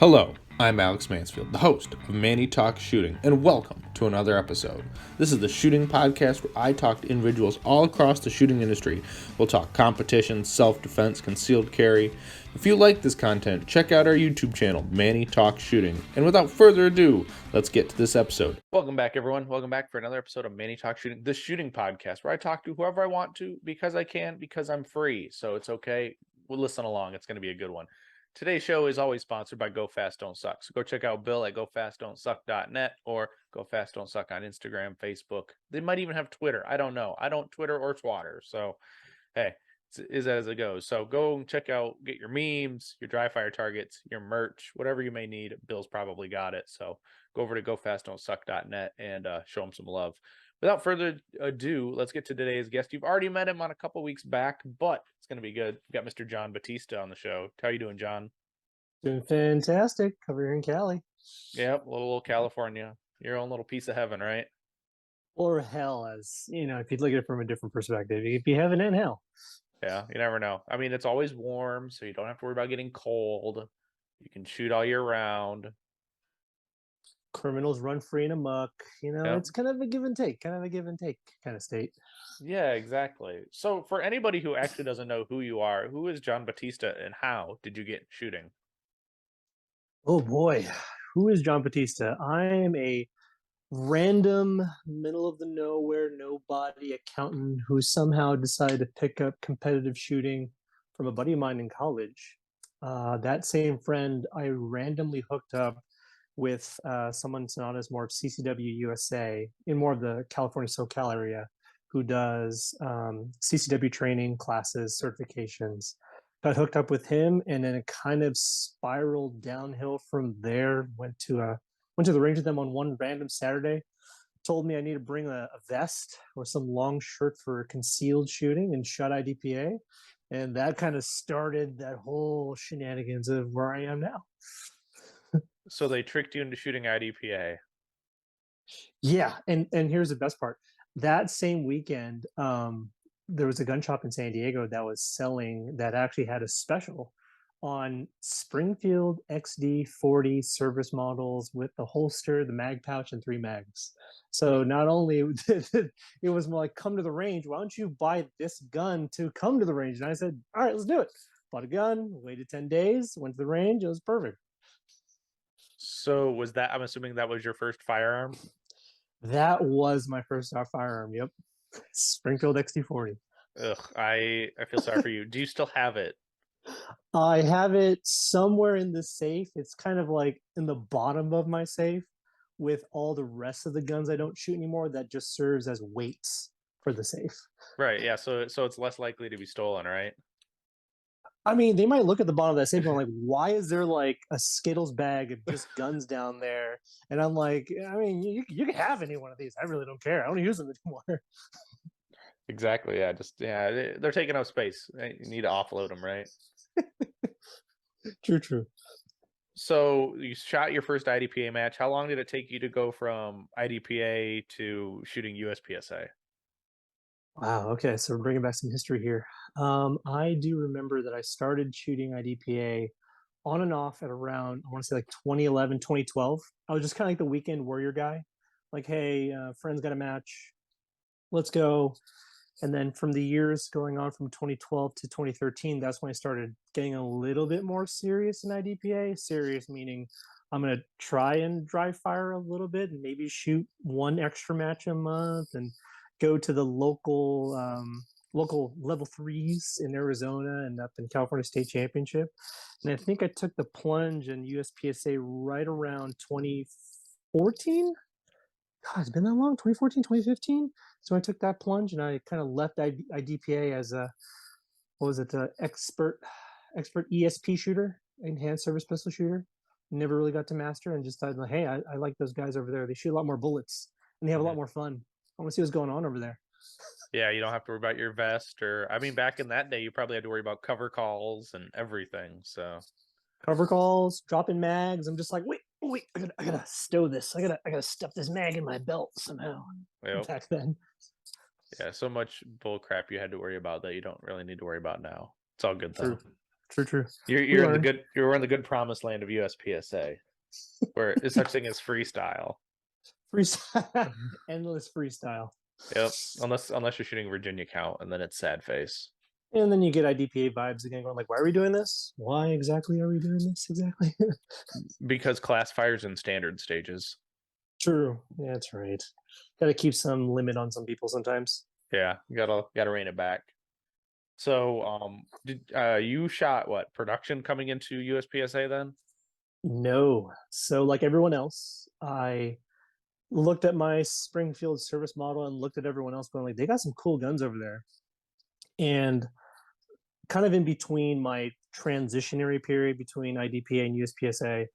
Hello, I'm Alex Mansfield, the host of Manny Talks Shooting, and welcome to another episode. This is the shooting podcast where I talk to individuals all across the shooting industry. We'll talk competition, self-defense, concealed carry. If you like this content, check out our YouTube channel, Manny Talks Shooting. And without further ado, let's get to this episode. Welcome back, everyone. Welcome back for another episode of Manny Talks Shooting, the shooting podcast, where I talk to whoever I want to because I can, because I'm free. So it's okay. We'll listen along. It's going to be a good one. Today's show is always sponsored by Go Fast Don't Suck. So go check out Bill at gofastdon'tsuck.net or Go Fast Don't Suck on Instagram, Facebook. They might even have Twitter. I don't know. I don't Twitter or Twatter. So, hey, is as it goes. So go and check out, get your memes, your dry fire targets, your merch, whatever you may need. Bill's probably got it. So go over to gofastdon'tsuck.net and show him some love. Without further ado, let's get to today's guest. You've already met him on a couple weeks back, but it's going to be good. We've got Mr. John Bautista on the show. How are you doing, John? Doing fantastic over here in Cali. Yep, little California. Your own little piece of heaven, right? Or hell, as you know, if you look at it from a different perspective, it could be heaven and hell. Yeah, you never know. I mean, it's always warm, so you don't have to worry about getting cold. You can shoot all year round. Criminals run free and amok. Yep. It's kind of a give and take kind of state. Yeah, exactly. So for anybody who actually doesn't know who you are, who is John Bautista and how did you get shooting? Oh boy, who is John Bautista? I am a random, middle of the nowhere, nobody accountant who somehow decided to pick up competitive shooting from a buddy of mine in college. That same friend I randomly hooked up with someone not as more of CCW USA in more of the California SoCal area who does CCW training classes, certifications. Got hooked up with him, and then it kind of spiraled downhill from there. Went to the range with them on one random Saturday. Told me I need to bring a vest or some long shirt for concealed shooting and shot IDPA, and that kind of started that whole shenanigans of where I am now. So they tricked you into shooting IDPA. Yeah, and here's the best part. That same weekend, there was a gun shop in San Diego that actually had a special on Springfield XD40 service models with the holster, the mag pouch, and 3 mags. So not only it was more like, come to the range, why don't you buy this gun to come to the range? And I said, all right, let's do it. Bought a gun, waited 10 days, went to the range, it was perfect. So was that, I'm assuming that was your first firearm? That was my first firearm, yep. Springfield XD40. Ugh, I feel sorry for you. Do you still have it? I have it somewhere in the safe. It's kind of like in the bottom of my safe with all the rest of the guns I don't shoot anymore that just serves as weights for the safe. Right, yeah, so it's less likely to be stolen, right? I mean, they might look at the bottom of that safe and like, why is there like a Skittles bag of just guns down there? And I'm like, I mean, you can have any one of these. I really don't care. I don't use them anymore. Exactly, yeah, they're taking up space. You need to offload them, right? True. So you shot your first IDPA match. How long did it take you to go from IDPA to shooting USPSA? Wow. Okay. So we're bringing back some history here. I do remember that I started shooting IDPA on and off at around, I want to say like 2011, 2012. I was just kind of like the weekend warrior guy. Like, hey, friends got a match. Let's go. And then from the years going on from 2012 to 2013, that's when I started getting a little bit more serious in IDPA. Serious meaning I'm going to try and dry fire a little bit and maybe shoot one extra match a month and go to the local level 3s in Arizona and up in California State Championship. And I think I took the plunge in USPSA right around 2014. God, it's been that long, 2014, 2015. So I took that plunge and I kind of left IDPA as a, what was it, expert ESP shooter, enhanced service pistol shooter. Never really got to master and just thought, like, hey, I like those guys over there. They shoot a lot more bullets and they have a lot more fun. I want to see what's going on over there. Yeah, you don't have to worry about your vest I mean, back in that day, you probably had to worry about cover calls and everything, so. Cover calls, dropping mags. I'm just like, wait, I gotta stow this. I gotta stuff this mag in my belt somehow. Yep. Back then. Yeah, so much bull crap you had to worry about that you don't really need to worry about now. It's all good though. True. You're We you're in the learned. good you're in the good promised land of USPSA, where there's such thing as freestyle. Freestyle, endless freestyle. Yep. Unless you're shooting Virginia count, and then it's sad face. And then you get IDPA vibes again, going like, "Why are we doing this? Why exactly are we doing this exactly?" Because class fires in standard stages. True. Yeah, that's right. Got to keep some limit on some people sometimes. Yeah, you gotta rein it back. So, did you shot what production coming into USPSA then? No. So, like everyone else, I looked at my Springfield service model and looked at everyone else, going like, "They got some cool guns over there." And kind of in between my transitionary period between IDPA and USPSA,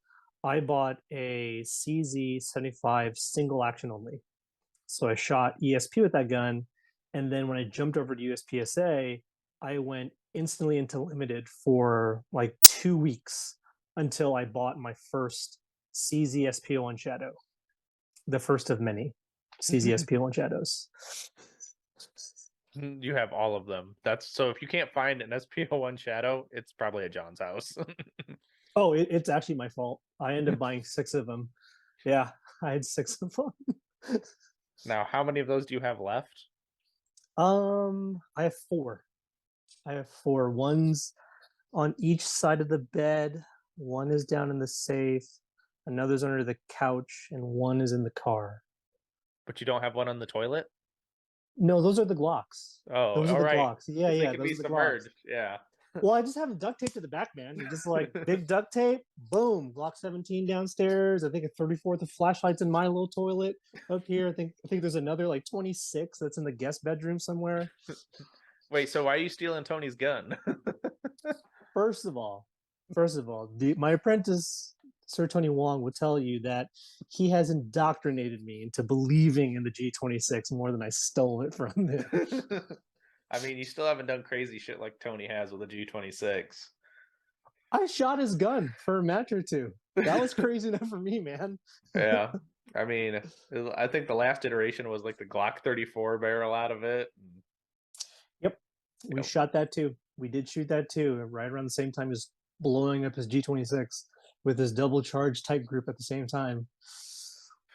I bought a CZ75 single action only. So I shot ESP with that gun. And then when I jumped over to USPSA, I went instantly into limited for like 2 weeks until I bought my first CZ SP01 Shadow, the first of many CZ SP01 Shadows. You have all of them. That's so if you can't find an SPO1 Shadow, it's probably at John's house. Oh, it's actually my fault. I ended up buying 6 of them. Yeah, I had 6 of them. Now, how many of those do you have left? I have 4. I have 4. One's on each side of the bed. One is down in the safe. Another's under the couch, and one is in the car. But you don't have one on the toilet? No, those are the Glocks. Oh, Those are all the right. Glocks. Yeah, Because they yeah, can be those are the Glocks. submerged. Yeah. Well, I just have them duct taped to the back, man. Just like big duct tape, boom, Glock 17 downstairs. I think a 34th of flashlights in my little toilet up here. I think there's another like 26 that's in the guest bedroom somewhere. Wait, so why are you stealing Tony's gun? First of all, my apprentice, Sir Tony Wong, will tell you that he has indoctrinated me into believing in the G26 more than I stole it from him. I mean, you still haven't done crazy shit like Tony has with a G26. I shot his gun for a match or two. That was crazy enough for me, man. Yeah. I mean, I think the last iteration was like the Glock 34 barrel out of it. Yep, we Yep. shot that too. We did shoot that too, right around the same time as blowing up his G26 with his double charge type group at the same time.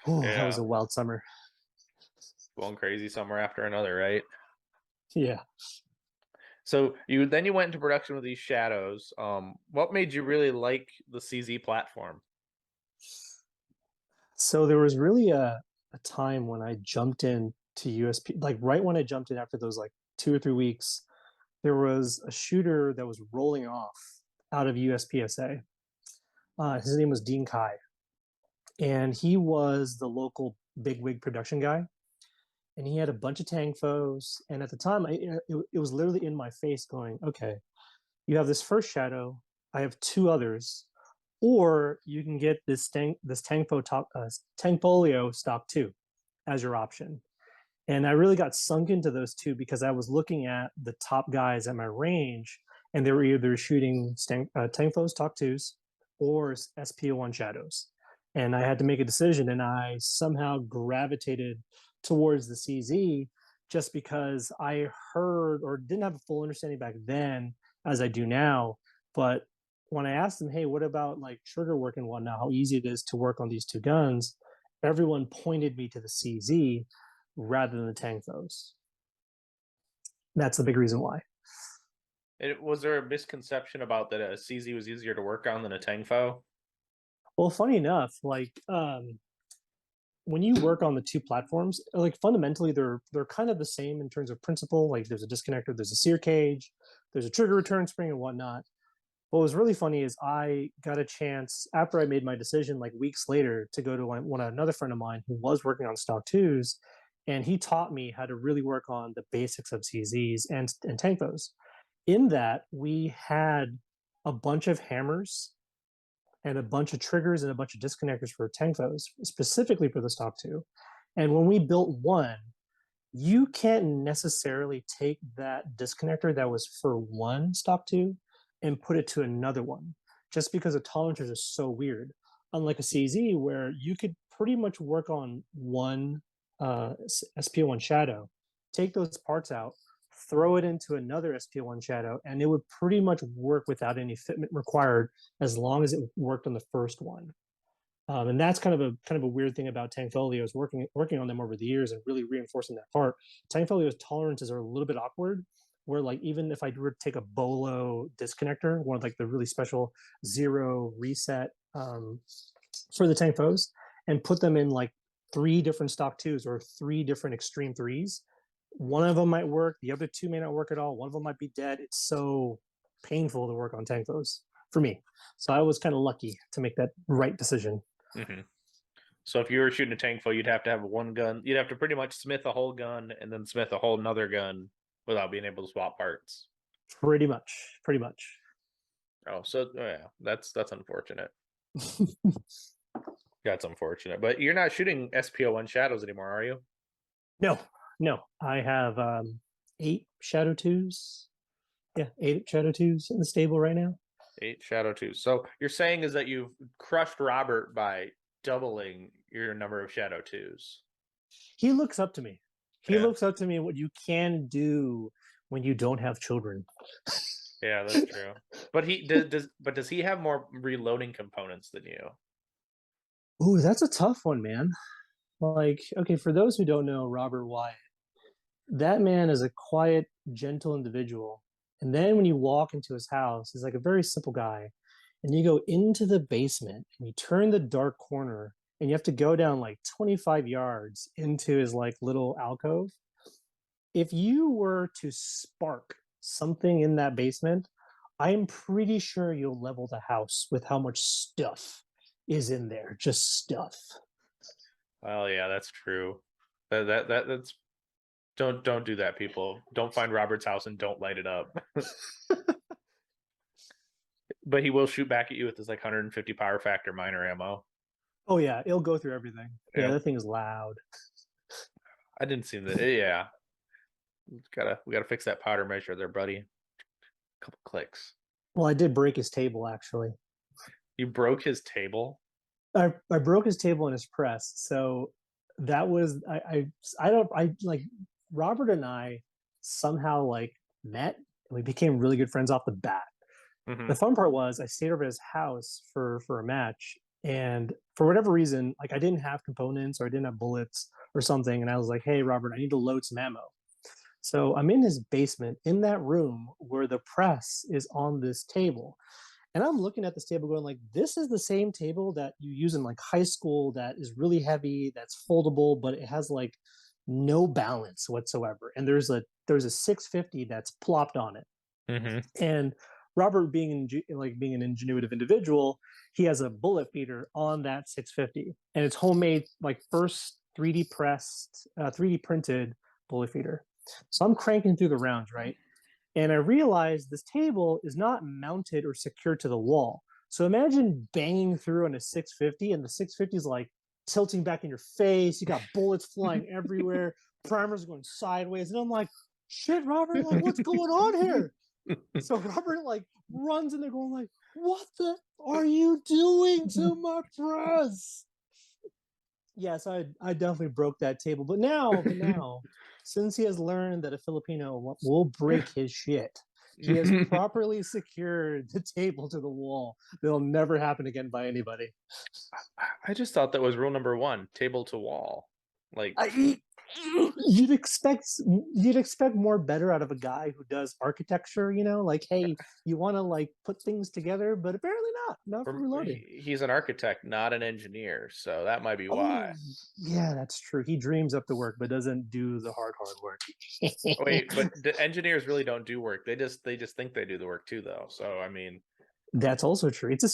Oh, that was Yeah. a wild summer. Going crazy somewhere after another, right? Yeah. So you went into production with these shadows. What made you really like the CZ platform? So there was really a time when I jumped in to USP, like right when I jumped in after those like 2 or 3 weeks, there was a shooter that was rolling off out of USPSA. His name was Dean Kai, and he was the local bigwig production guy. And he had a bunch of Tang foes. And at the time, it was literally in my face going, okay, you have this first shadow. I have 2 others. Or you can get this Tangfolio stock 2 as your option. And I really got sunk into those 2 because I was looking at the top guys at my range, and they were either shooting Tangfo stock 2s or SPO1 shadows. And I had to make a decision, and I somehow gravitated towards the CZ just because I heard or didn't have a full understanding back then as I do now. But when I asked them, hey, what about like trigger work and whatnot, how easy it is to work on these 2 guns, everyone pointed me to the CZ rather than the Tangfos. That's the big reason why. Was there a misconception about that a CZ was easier to work on than a Tangfo? Well, funny enough, like when you work on the 2 platforms, like fundamentally they're kind of the same in terms of principle. Like there's a disconnector, there's a sear cage, there's a trigger return spring and whatnot. What was really funny is I got a chance after I made my decision, like weeks later, to go to another friend of mine who was working on stock 2s, and he taught me how to really work on the basics of CZs and Tankos. In that, we had a bunch of hammers and a bunch of triggers and a bunch of disconnectors for Tankos, specifically for the stock 2. And when we built one, you can't necessarily take that disconnector that was for one stock 2 and put it to another one, just because the tolerances are so weird. Unlike a CZ, where you could pretty much work on one SPO1 shadow, take those parts out, throw it into another SP1 shadow, and it would pretty much work without any fitment required as long as it worked on the first one. And that's kind of a weird thing about Tangfolios working on them over the years and really reinforcing that part. Tangfolios tolerances are a little bit awkward, where like even if I were to take a Bolo disconnector, one of like the really special zero reset for the Tangfos, and put them in like 3 different stock twos or 3 different extreme threes, one of them might work, the other 2 may not work at all. One of them might be dead. It's so painful to work on Tangfos for me. So I was kind of lucky to make that right decision. Mm-hmm. So if you were shooting a Tangfo, you'd have to have one gun. You'd have to pretty much smith a whole gun and then smith a whole nother gun without being able to swap parts. Pretty much. Oh, so yeah, that's unfortunate. That's unfortunate. But you're not shooting SPO1 shadows anymore, are you? No. I have 8 Shadow 2s. Yeah, 8 Shadow 2s in the stable right now. 8 Shadow 2s. So you're saying is that you've crushed Robert by doubling your number of Shadow 2s. He looks up to me. He looks up to me what you can do when you don't have children. Yeah, that's true. But does he have more reloading components than you? Ooh, that's a tough one, man. Like, okay, for those who don't know Robert Wyatt, that man is a quiet, gentle individual. And then when you walk into his house, he's like a very simple guy. And you go into the basement and you turn the dark corner and you have to go down like 25 yards into his like little alcove. If you were to spark something in that basement, I'm pretty sure you'll level the house with how much stuff is in there. Just stuff. Well, yeah, that's true. That's don't do that, people. Don't find Robert's house and don't light it up. But he will shoot back at you with his like 150 power factor minor ammo. Oh yeah, it'll go through everything. Yeah, Yep. that thing is loud. I didn't see that. Yeah, we gotta fix that powder measure there, buddy. Couple clicks. Well, I did break his table actually. You broke his table? I broke his table in his press. So that was I don't I like Robert and I somehow like met and we became really good friends off the bat. Mm-hmm. The fun part was I stayed over at his house for a match, and for whatever reason, like I didn't have components or I didn't have bullets or something, and I was like, "Hey, Robert, I need to load some ammo." So I'm in his basement in that room where the press is on this table. And I'm looking at this table going like, this is the same table that you use in like high school that is really heavy, that's foldable, but it has like no balance whatsoever. And there's a 650 that's plopped on it. Mm-hmm. And Robert being being an ingenuitive individual, he has a bullet feeder on that 650. And it's homemade, like first 3D pressed, 3D printed bullet feeder. So I'm cranking through the rounds, right? And I realized this table is not mounted or secured to the wall. So imagine banging through on a 650 and the 650 is like tilting back in your face. You got bullets flying everywhere. Primers going sideways. And I'm like, shit, Robert, like what's going on here? So Robert like runs in there going like, what the are you doing to my press? Yes, I definitely broke that table. But now, since he has learned that a Filipino will break his shit, he has properly secured the table to the wall. That'll never happen again by anybody. I just thought that was rule number 1, table to wall. Like you'd expect more better out of a guy who does architecture, you know, like, hey, you want to like put things together, but apparently not for reloading. He's an architect, not an engineer, so that might be why. Yeah, that's true. He dreams up the work but doesn't do the hard work. Wait, but the engineers really don't do work. They just think they do the work too, though. So I mean, that's also true. It's a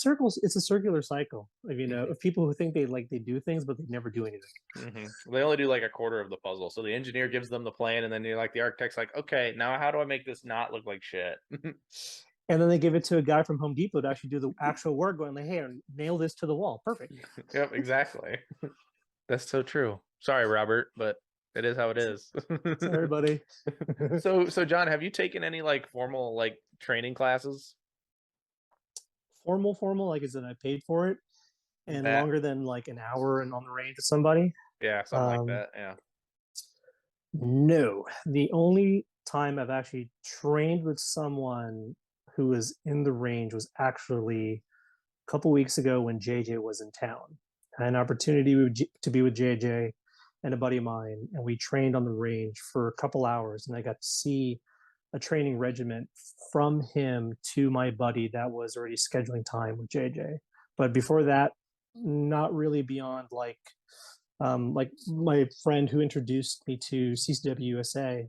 circular cycle of people who think they do things but they never do anything. Mm-hmm. They only do like a quarter of the puzzle. So the engineer gives them the plan, and then you're like the architect's like, okay, now how do I make this not look like shit? And then they give it to a guy from Home Depot to actually do the actual work, going like, hey, nail this to the wall. Perfect. Yep, exactly. That's so true. Sorry, Robert, but it is how it is. Sorry, buddy. So John, have you taken any like formal like training classes? Formal, like is that I paid for it and longer than like an hour and on the range with somebody? Yeah, something like that. Yeah. No. The only time I've actually trained with someone who was in the range was actually a couple weeks ago when JJ was in town. I had an opportunity to be with JJ and a buddy of mine, and we trained on the range for a couple hours, and I got to see a training regiment from him to my buddy that was already scheduling time with JJ. But before that, not really beyond like my friend who introduced me to CCW USA,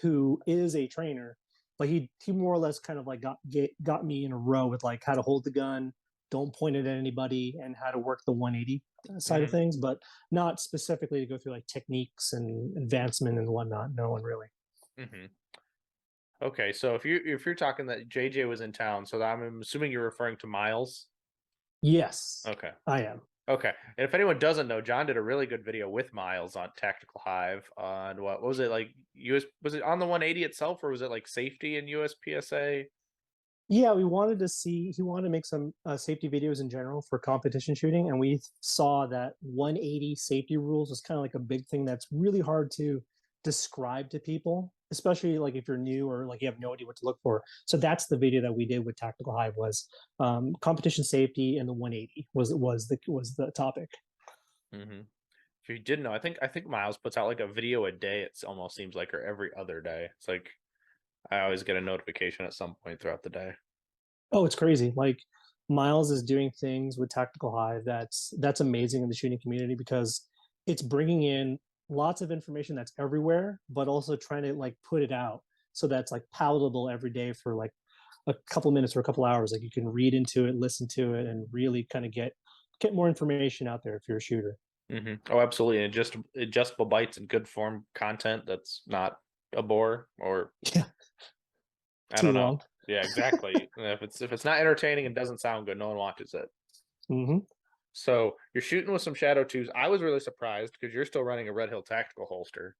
who is a trainer. Like he more or less kind of like got me in a row with like how to hold the gun, don't point it at anybody, and how to work the 180 side of things, but not specifically to go through like techniques and advancement and whatnot. No one really. Mm-hmm. Okay, so if you're talking that JJ was in town, so I'm assuming you're referring to Miles. Yes, Okay. I am. Okay. And if anyone doesn't know, John did a really good video with Miles on Tactical Hive on what was it like was it on the 180 itself, or was it like safety in USPSA? Yeah, we wanted to see, he wanted to make some safety videos in general for competition shooting. And we saw that 180 safety rules was kind of like a big thing that's really hard to describe to people, especially like if you're new or like you have no idea what to look for. So that's the video that we did with Tactical Hive was competition safety and the 180 was the topic. Mm-hmm. If you didn't know, I think Miles puts out like a video a day. It almost seems like, or every other day. It's like I always get a notification at some point throughout the day. Oh, it's crazy. Like Miles is doing things with Tactical Hive that's amazing in the shooting community because it's bringing in lots of information that's everywhere, but also trying to like put it out so that's like palatable every day for like a couple minutes or a couple hours. Like you can read into it, listen to it, and really kind of get more information out there if you're a shooter. Mm-hmm. Oh, absolutely. And just adjustable bites and good form content that's not a bore or Yeah, I too don't know. long. Yeah, exactly. If it's not entertaining and doesn't sound good, no one watches it. Hmm. So you're shooting with some Shadow 2s. I was really surprised because you're still running a Red Hill tactical holster,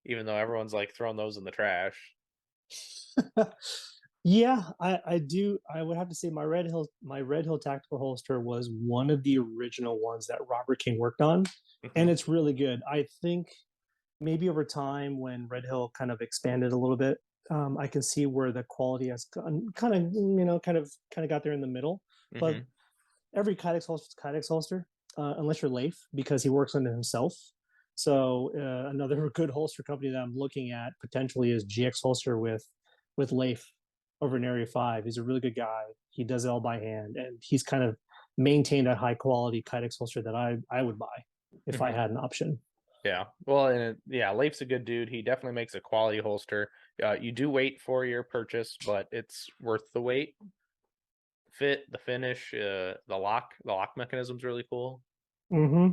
even though everyone's like throwing those in the trash. Yeah, I do. I would have to say my Red Hill tactical holster was one of the original ones that Robert King worked on, and Mm-hmm. it's really good. I think maybe over time when Red Hill kind of expanded a little bit, I can see where the quality has kind of kind of got there in the middle. But Mm-hmm. every Kydex holster is Kydex holster, unless you're Leif because he works on it himself. So another good holster company that I'm looking at potentially is GX Holster with Leif over in Area 5. He's a really good guy. He does it all by hand, and he's kind of maintained that high quality Kydex holster that I would buy if I Mm-hmm. had an option. Yeah. Well, and yeah, Leif's a good dude. He definitely makes a quality holster. You do wait for your purchase, but it's worth the wait. Fit, the finish, the lock mechanism's really cool. Mm-hmm.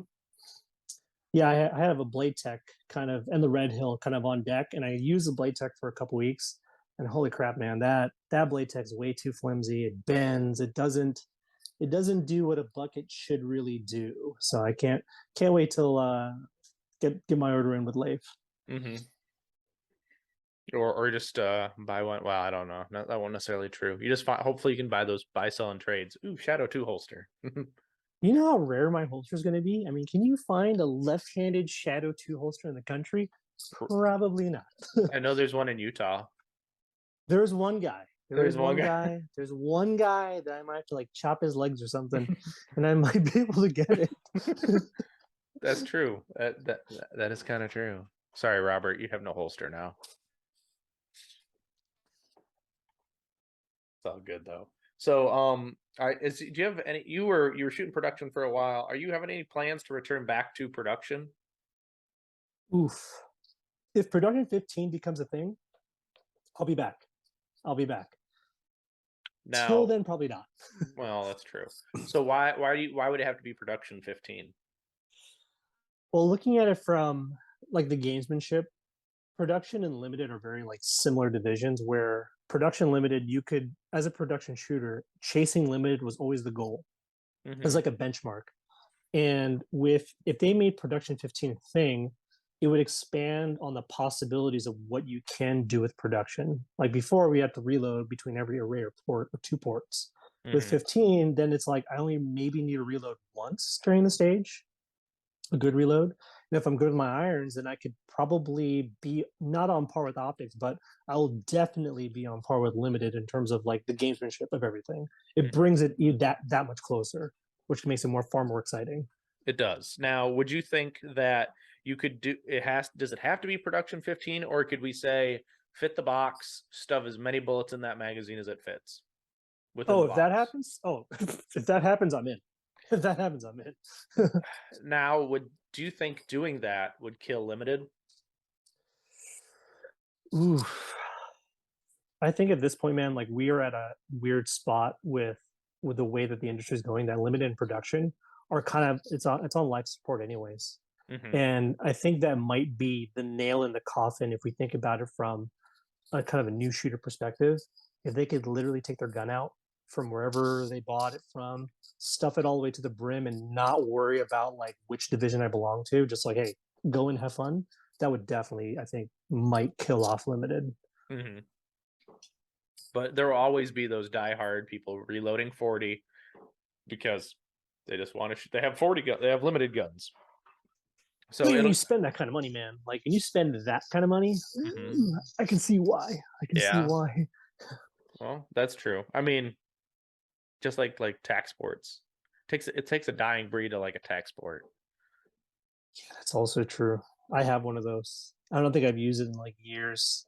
Yeah, I have a Blade Tech kind of and the Red Hill kind of on deck, and I used the Blade Tech for a couple weeks. And holy crap, man, that Blade Tech is way too flimsy. It bends. It doesn't do what a bucket should really do. So I can't wait till get my order in with Leif. Mm-hmm. Or just buy one. Well, I don't know. Not that won't necessarily true. You just hopefully you can buy those buy sell and trades. Ooh, Shadow 2 holster. You know how rare my holster is going to be? I mean, can you find a left-handed Shadow 2 holster in the country? Probably not. I know there's one in Utah. There's one guy. There There's is one one guy. guy. There's one guy that I might have to like chop his legs or something, and I might be able to get it. That's true. That is kind of true. Sorry, Robert, you have no holster now. It's all good though. So, do you have any? You were shooting production for a while. Are you having any plans to return back to production? Oof. If production 15 becomes a thing, I'll be back. I'll be back. Till Now, then, probably not. well, that's true. So why would it have to be production 15? Well, looking at it from like the gamesmanship, production and limited are very like similar divisions where production limited, you could, as a production shooter, chasing limited was always the goal. It was Mm-hmm. like a benchmark. And with if they made production 15 a thing, it would expand on the possibilities of what you can do with production. Like before, we had to reload between every array or port or two ports. With Mm-hmm. 15, then it's like I only maybe need to reload once during the stage, a good reload. And if I'm good with my irons, then I could probably be not on par with optics, but I will definitely be on par with limited in terms of like the gamesmanship of everything. It Mhm. brings it that much closer, which makes it far more exciting. It does. Now, would you think that you could do it has does it have to be production 15, or could we say fit the box, stuff as many bullets in that magazine as it fits within Oh, the if that box? happens, if that happens, I'm in. If that happens, I'm in. Now, would do you think doing that would kill limited? Ooh, I think at this point, man, like we are at a weird spot with the way that the industry is going. That limited in production are kind of it's on life support, anyways. Hmm. And I think that might be the nail in the coffin if we think about it from a kind of a new shooter perspective. If they could literally take their gun out from wherever they bought it from, stuff it all the way to the brim, and not worry about like which division I belong to, just like, hey, go and have fun. That would definitely, I think, might kill off limited. Hmm. But there will always be those diehard people reloading 40 because they just want to shoot. They have 40 gun. They have limited guns. So When it'll. you spend that kind of money, man, like when you spend that kind of money, Mhm. I can see why. I can see Yeah. why. Well, that's true. I mean, just like tax sports. It takes a dying breed to like a tax sport. Yeah, that's also true. I have one of those. I don't think I've used it in like years.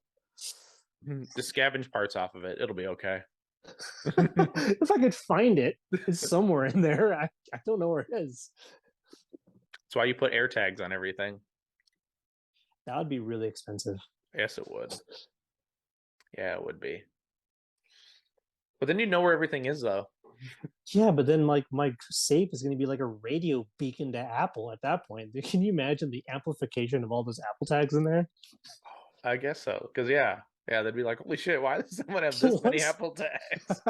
Just scavenge parts off of it. It'll be okay. If I could find it, it's somewhere in there. I don't know where it is. That's why you put air tags on everything. That would be really expensive. Yes, it would. Yeah, it would be. But then you know where everything is, though. Yeah, but then like my safe is going to be like a radio beacon to Apple at that point. Can you imagine the amplification of all those Apple tags in there? I guess so. Because yeah, they'd be like, "Holy shit! Why does someone have this many What? Apple tags?"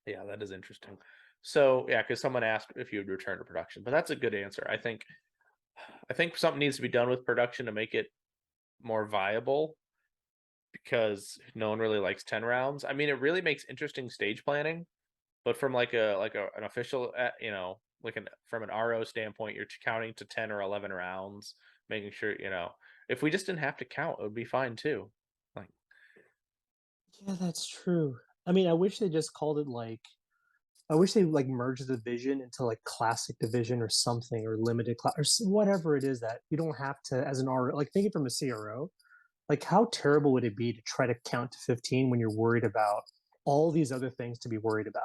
Yeah, that is interesting. So yeah, because someone asked if you would return to production, but that's a good answer. I think something needs to be done with production to make it more viable because no one really likes 10 rounds. I mean, it really makes interesting stage planning, but from an official, from an RO standpoint, you're counting to 10 or 11 rounds, making sure, if we just didn't have to count, it would be fine too. Like, Yeah, that's true. I mean, I wish they just called it like I wish they like merged the division into like classic division or something or limited class or whatever it is that you don't have to as an R like think it from a CRO. Like how terrible would it be to try to count to 15 when you're worried about all these other things to be worried about?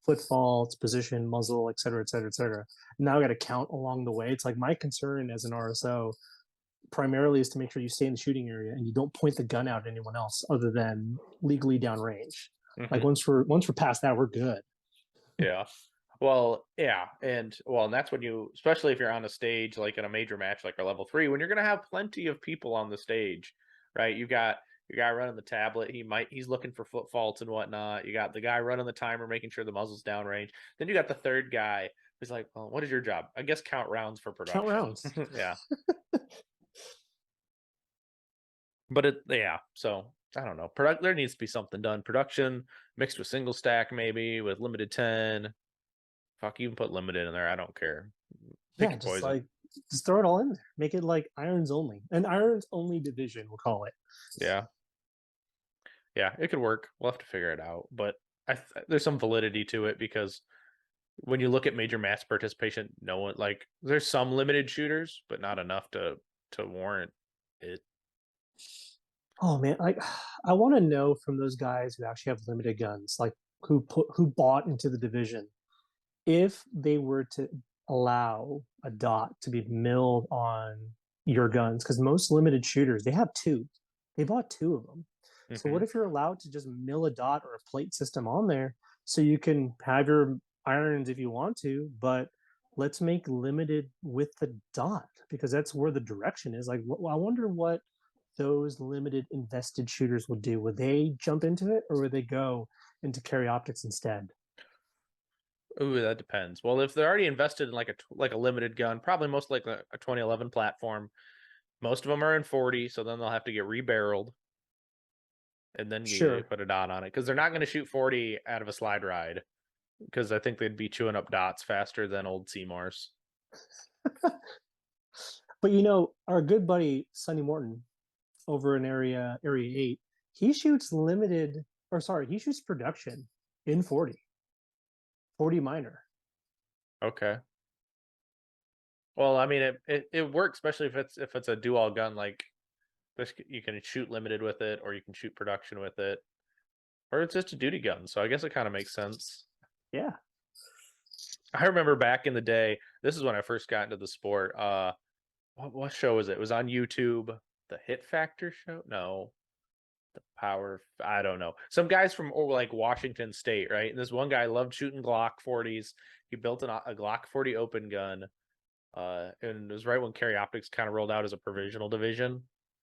Foot faults, position, muzzle, et cetera, et cetera, et cetera. Now I got to count along the way. It's like my concern as an RSO primarily is to make sure you stay in the shooting area and you don't point the gun out at anyone else other than legally downrange. Like mhm, once we're past that, we're good. yeah. Well, yeah, and that's when you, especially if you're on a stage like in a major match like a level 3, when you're gonna have plenty of people on the stage, right? You got your guy running the tablet. He's looking for foot faults and whatnot. You got the guy running the timer, making sure the muzzle's downrange. Then you got the third guy who's like, "Well, what is your job? I guess count rounds for Count production." rounds. Yeah, but yeah. So I don't know. There needs to be something done. Production mixed with single stack, maybe with limited 10. Fuck, you can put limited in there. I don't care. Pick Yeah, your poison. just throw it all in there. Make it like irons only, an irons only division. We'll call it. Yeah. Yeah, it could work. We'll have to figure it out. But there's some validity to it because when you look at major mass participation, no one like there's some limited shooters, but not enough to warrant it. Oh man, like I want to know from those guys who actually have limited guns, like who bought into the division, if they were to allow a dot to be milled on your guns, because most limited shooters they have two, they bought two of them. So what Hmm. if you're allowed to just mill a dot or a plate system on there, so you can have your irons if you want to, but let's make limited with the dot because that's where the direction is. Like, I wonder what those limited invested shooters will do. Would they jump into it or would they go into carry optics instead? Ooh, that depends. Well, if they're already invested in like a limited gun, probably most like a 2011 platform. Most of them are in 40, so then they'll have to get rebarreled, and then you Sure. put a dot on it because they're not going to shoot 40 out of a slide ride. because I think they'd be chewing up dots faster than old Seymours. But our good buddy Sonny Morton over in area 8, he shoots he shoots production in 40 minor. Okay. Well, I mean, it works, especially if it's a dual gun. Like, you can shoot limited with it, or you can shoot production with it, or it's just a duty gun. So I guess it kind of makes sense. Yeah. I remember back in the day. This is when I first got into the sport. What show was it? It was on YouTube. The Hit Factor show? No, the Power. I don't know. Some guys from like Washington State, right? And this one guy loved shooting Glock 40s. He built a Glock 40 open gun. And it was right when Carry Optics kind of rolled out as a provisional division.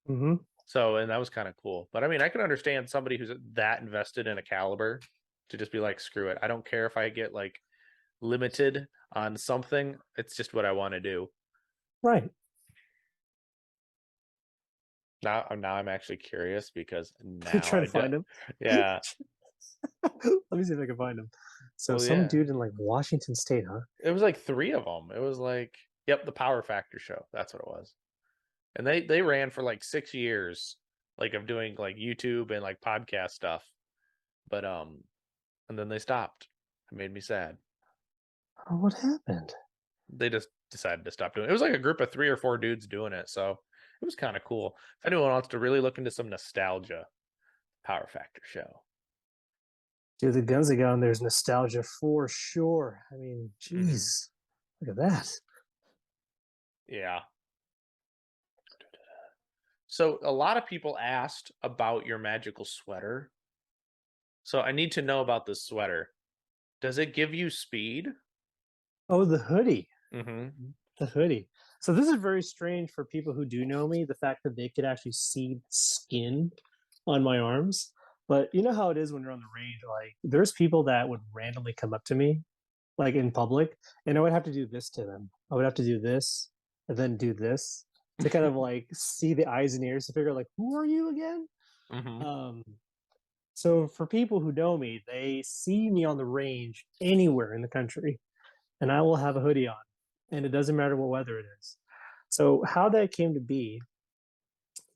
Mm-hmm. So, and that was kind of cool. But I mean, I can understand somebody who's that invested in a caliber to just be like, screw it. I don't care if I get like limited on something. It's just what I want to do. Right. Now I'm actually curious because now I'm trying to find him. Yeah. Let me see if I can find him. So dude in like Washington State, huh? It was like 3 of them. It was like, yep, the Power Factor show. That's what it was. And they ran for like 6 years, like of doing like YouTube and like podcast stuff. But and then they stopped. It made me sad. Oh, what happened? They just decided to stop doing it. It was like a group of 3 or 4 dudes doing it, so it was kind of cool. If anyone wants to really look into some nostalgia, Power Factor show. Dude, the guns they got on there's nostalgia for sure. I mean, jeez, look at that. Yeah. So a lot of people asked about your magical sweater. So I need to know about this sweater. Does it give you speed? Oh, the hoodie. Mm-hmm. The hoodie. So this is very strange for people who do know me, the fact that they could actually see skin on my arms. But you know how it is when you're on the range, like there's people that would randomly come up to me, like in public, and I would have to do this to them. I would have to do this and then do this to kind of like see the eyes and ears to figure out like, who are you again? Mm-hmm. So for people who know me, they see me on the range anywhere in the country, and I will have a hoodie on, and it doesn't matter what weather it is. So how that came to be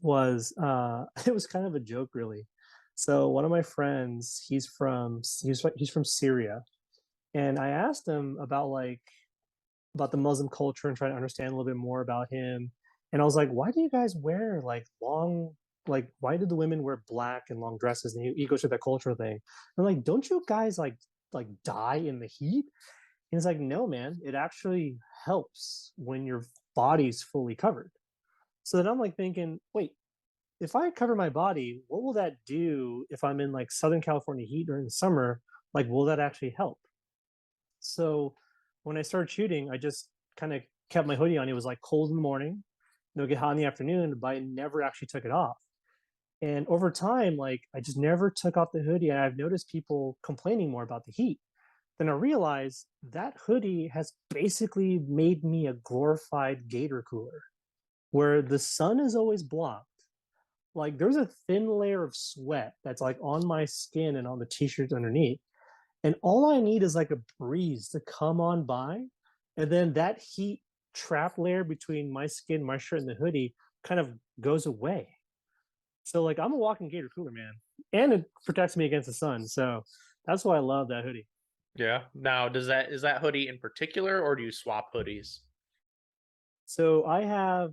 was it was kind of a joke, really. So one of my friends, he's from Syria, and I asked him about the Muslim culture and trying to understand a little bit more about him. And I was like, why do you guys wear like long, like why do the women wear black and long dresses? And he goes through that cultural thing. I'm like, don't you guys like die in the heat? And he's like, no, man, it actually helps when your body's fully covered. So then I'm like thinking, wait, if I cover my body, what will that do if I'm in like Southern California heat during the summer? Like, will that actually help? So when I started shooting, I just kind of kept my hoodie on. It was like cold in the morning, it'll get hot in the afternoon, but I never actually took it off. And over time, like I just never took off the hoodie. And I've noticed people complaining more about the heat. Then I realized that hoodie has basically made me a glorified gator cooler where the sun is always blocked. Like there's a thin layer of sweat that's like on my skin and on the t-shirts underneath. And all I need is like a breeze to come on by. And then that heat trap layer between my skin, my shirt, and the hoodie kind of goes away. So like I'm a walking gator cooler, man. And it protects me against the sun. So that's why I love that hoodie. Yeah. Now, is that hoodie in particular, or do you swap hoodies? So I have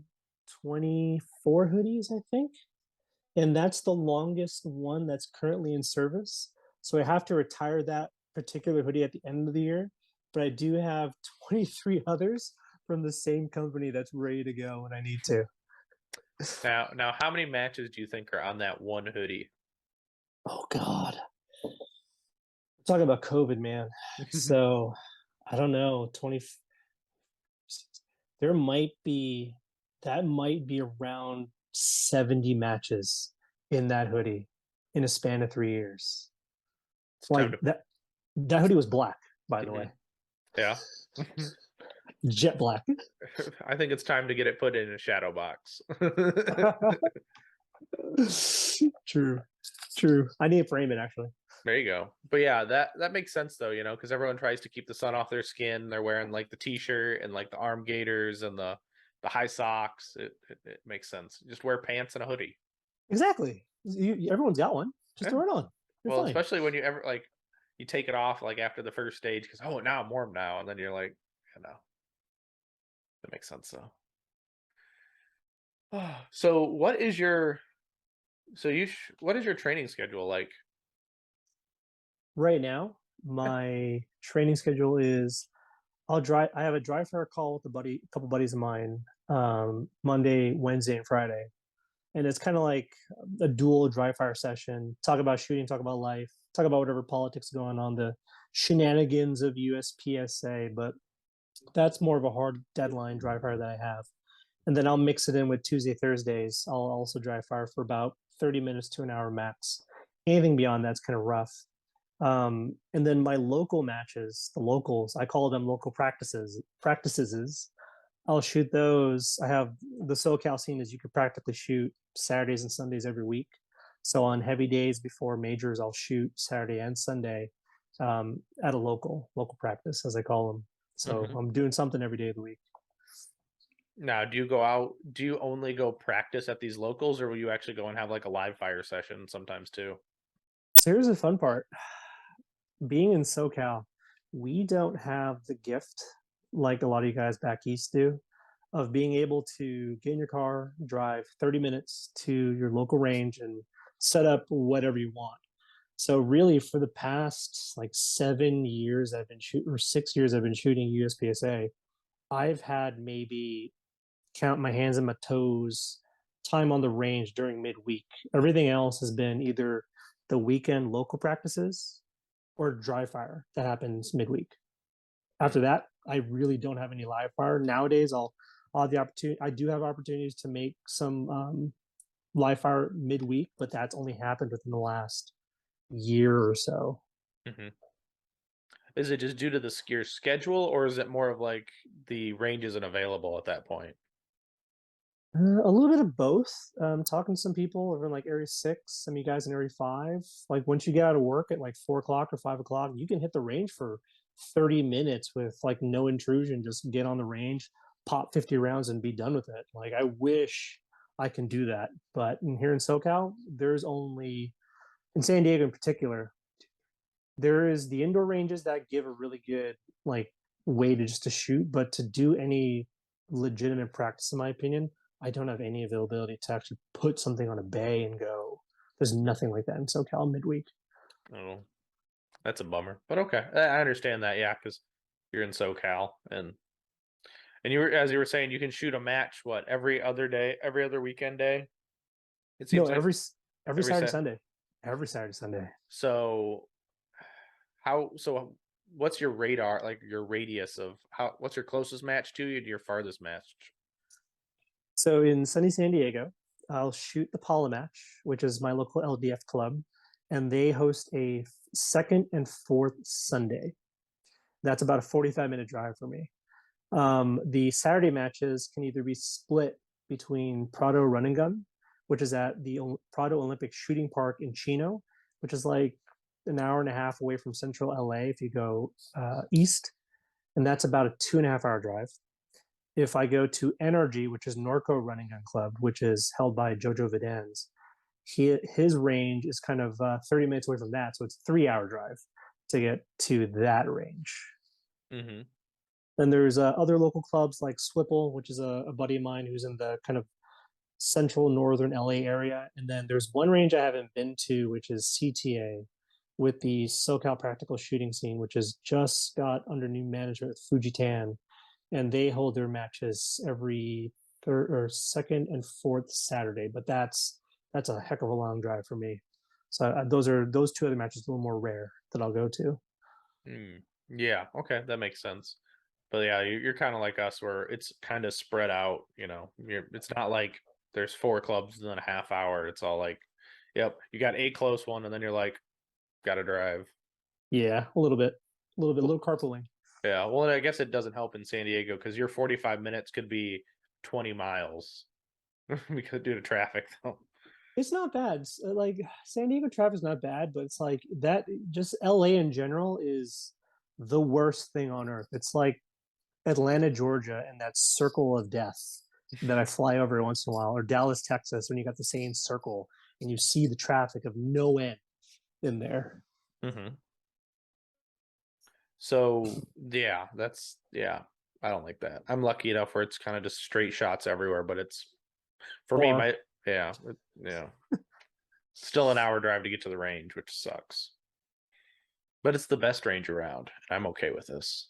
24 hoodies, I think. And that's the longest one that's currently in service. So I have to retire that particular hoodie at the end of the year. But I do have 23 others from the same company that's ready to go when I need to. Now, how many matches do you think are on that one hoodie? Oh God. We're talking about COVID, man. So I don't know, 20. There might be around 70 matches in that hoodie in a span of 3 years. Like that hoodie was black, by the way. Yeah. Jet black. I think it's time to get it put in a shadow box. True. I need to frame it, actually. There you go. But yeah, that makes sense though, because everyone tries to keep the sun off their skin. They're wearing like the t-shirt and like the arm gaiters and the high socks. It makes sense. Just wear pants and a hoodie. Exactly. Everyone's got one. Just Yeah. throw it on. You're Well, fine. especially when you ever like you take it off like after the first stage because now I'm warm now, and then you're like, that makes sense though. So what is your training schedule like? Right now, Yeah. my training schedule is I'll drive. I have a dry fire call with a couple buddies of mine, Monday, Wednesday, and Friday, and it's kind of like a dual dry fire session. Talk about shooting, talk about life, talk about whatever politics going on, the shenanigans of USPSA. But that's more of a hard deadline dry fire that I have, and then I'll mix it in with Tuesday, Thursdays. I'll also dry fire for about 30 minutes to an hour max. Anything beyond that's kind of rough. And then my local matches, the locals, I call them local practices. Practices. I'll shoot those. I have the SoCal scene is you could practically shoot Saturdays and Sundays every week. So on heavy days before majors, I'll shoot Saturday and Sunday at a local practice, as I call them. So Hmm. I'm doing something every day of the week. Now, do you go out? Do you only go practice at these locals, or will you actually go and have like a live fire session sometimes too? So here's the fun part. Being in SoCal, we don't have the gift like a lot of you guys back east do of being able to get in your car, drive 30 minutes to your local range and set up whatever you want. So really for the past like 7 years I've been shooting or 6 years I've been shooting USPSA, I've had maybe count my hands and my toes time on the range during midweek. Everything else has been either the weekend local practices or dry fire that happens midweek. After Hmm. that, I really don't have any live fire. Nowadays, I'll have the opportunity. I do have opportunities to make some live fire midweek, but that's only happened within the last year or so. Hmm. Is it just due to the skier schedule, or is it more of like the range isn't available at that point? A little bit of both. Talking to some people over in like Area 6, some of you guys in Area 5. Like once you get out of work at like 4 o'clock or 5 o'clock, you can hit the range for 30 minutes with like no intrusion. Just get on the range, pop 50 rounds, and be done with it. Like I wish I can do that. But here in SoCal, there's only, in San Diego in particular, there is the indoor ranges that give a really good like way to just to shoot, but to do any legitimate practice, in my opinion, I don't have any availability to actually put something on a bay and go. There's nothing like that in SoCal midweek. Oh, that's a bummer. But okay, I understand that. Yeah, because you're in SoCal, and you were as you were saying, you can shoot a match what every other day, every other weekend day. It No, seems like every every Saturday set. Sunday, every Saturday Sunday. So what's your radar, like your radius of what's your closest match to you and your farthest match? So in sunny San Diego, I'll shoot the Paula match, which is my local LDF club, and they host a second and fourth Sunday. That's about a 45-minute drive for me. The Saturday matches can either be split between Prado Run and Gun, which is at the Prado Olympic Shooting Park in Chino, which is like an hour and a half away from central LA if you go east. And that's about a 2.5 hour drive. If I go to NRG, which is Norco Running Gun Club, which is held by Jojo Vidans, his range is kind of 30 minutes away from that. So it's a 3 hour drive to get to that range. Mm-hmm. Then there's other local clubs like Swipple, which is a buddy of mine who's in the kind of central northern LA area. And then there's one range I haven't been to, which is CTA with the SoCal Practical Shooting Scene, which has just got under new management with Fujitan. And they hold their matches every third or second and fourth Saturday. But that's a heck of a long drive for me. So those two other matches a little more rare that I'll go to. Mm. Yeah, okay, that makes sense. But yeah, you're kind of like us where it's kind of spread out, it's not like there's four clubs in a half hour. It's all like, yep, you got a close one, and then you're like, gotta drive. Yeah, a Well, little carpooling. yeah, well, I guess it doesn't help in San Diego because your 45 minutes could be 20 miles because due to traffic, though. It's not bad. Like San Diego traffic is not bad, but it's like that. Just LA in general is the worst thing on earth. It's like Atlanta, Georgia, and that circle of death that I fly over every once in a while, or Dallas, Texas, when you got the same circle and you see the traffic of no end in there. Mm-hmm. So yeah, I don't like that. I'm lucky enough where it's kind of just straight shots everywhere, but it's for me, Far. yeah, still an hour drive to get to the range, which sucks. But it's the best range around, and I'm okay with this.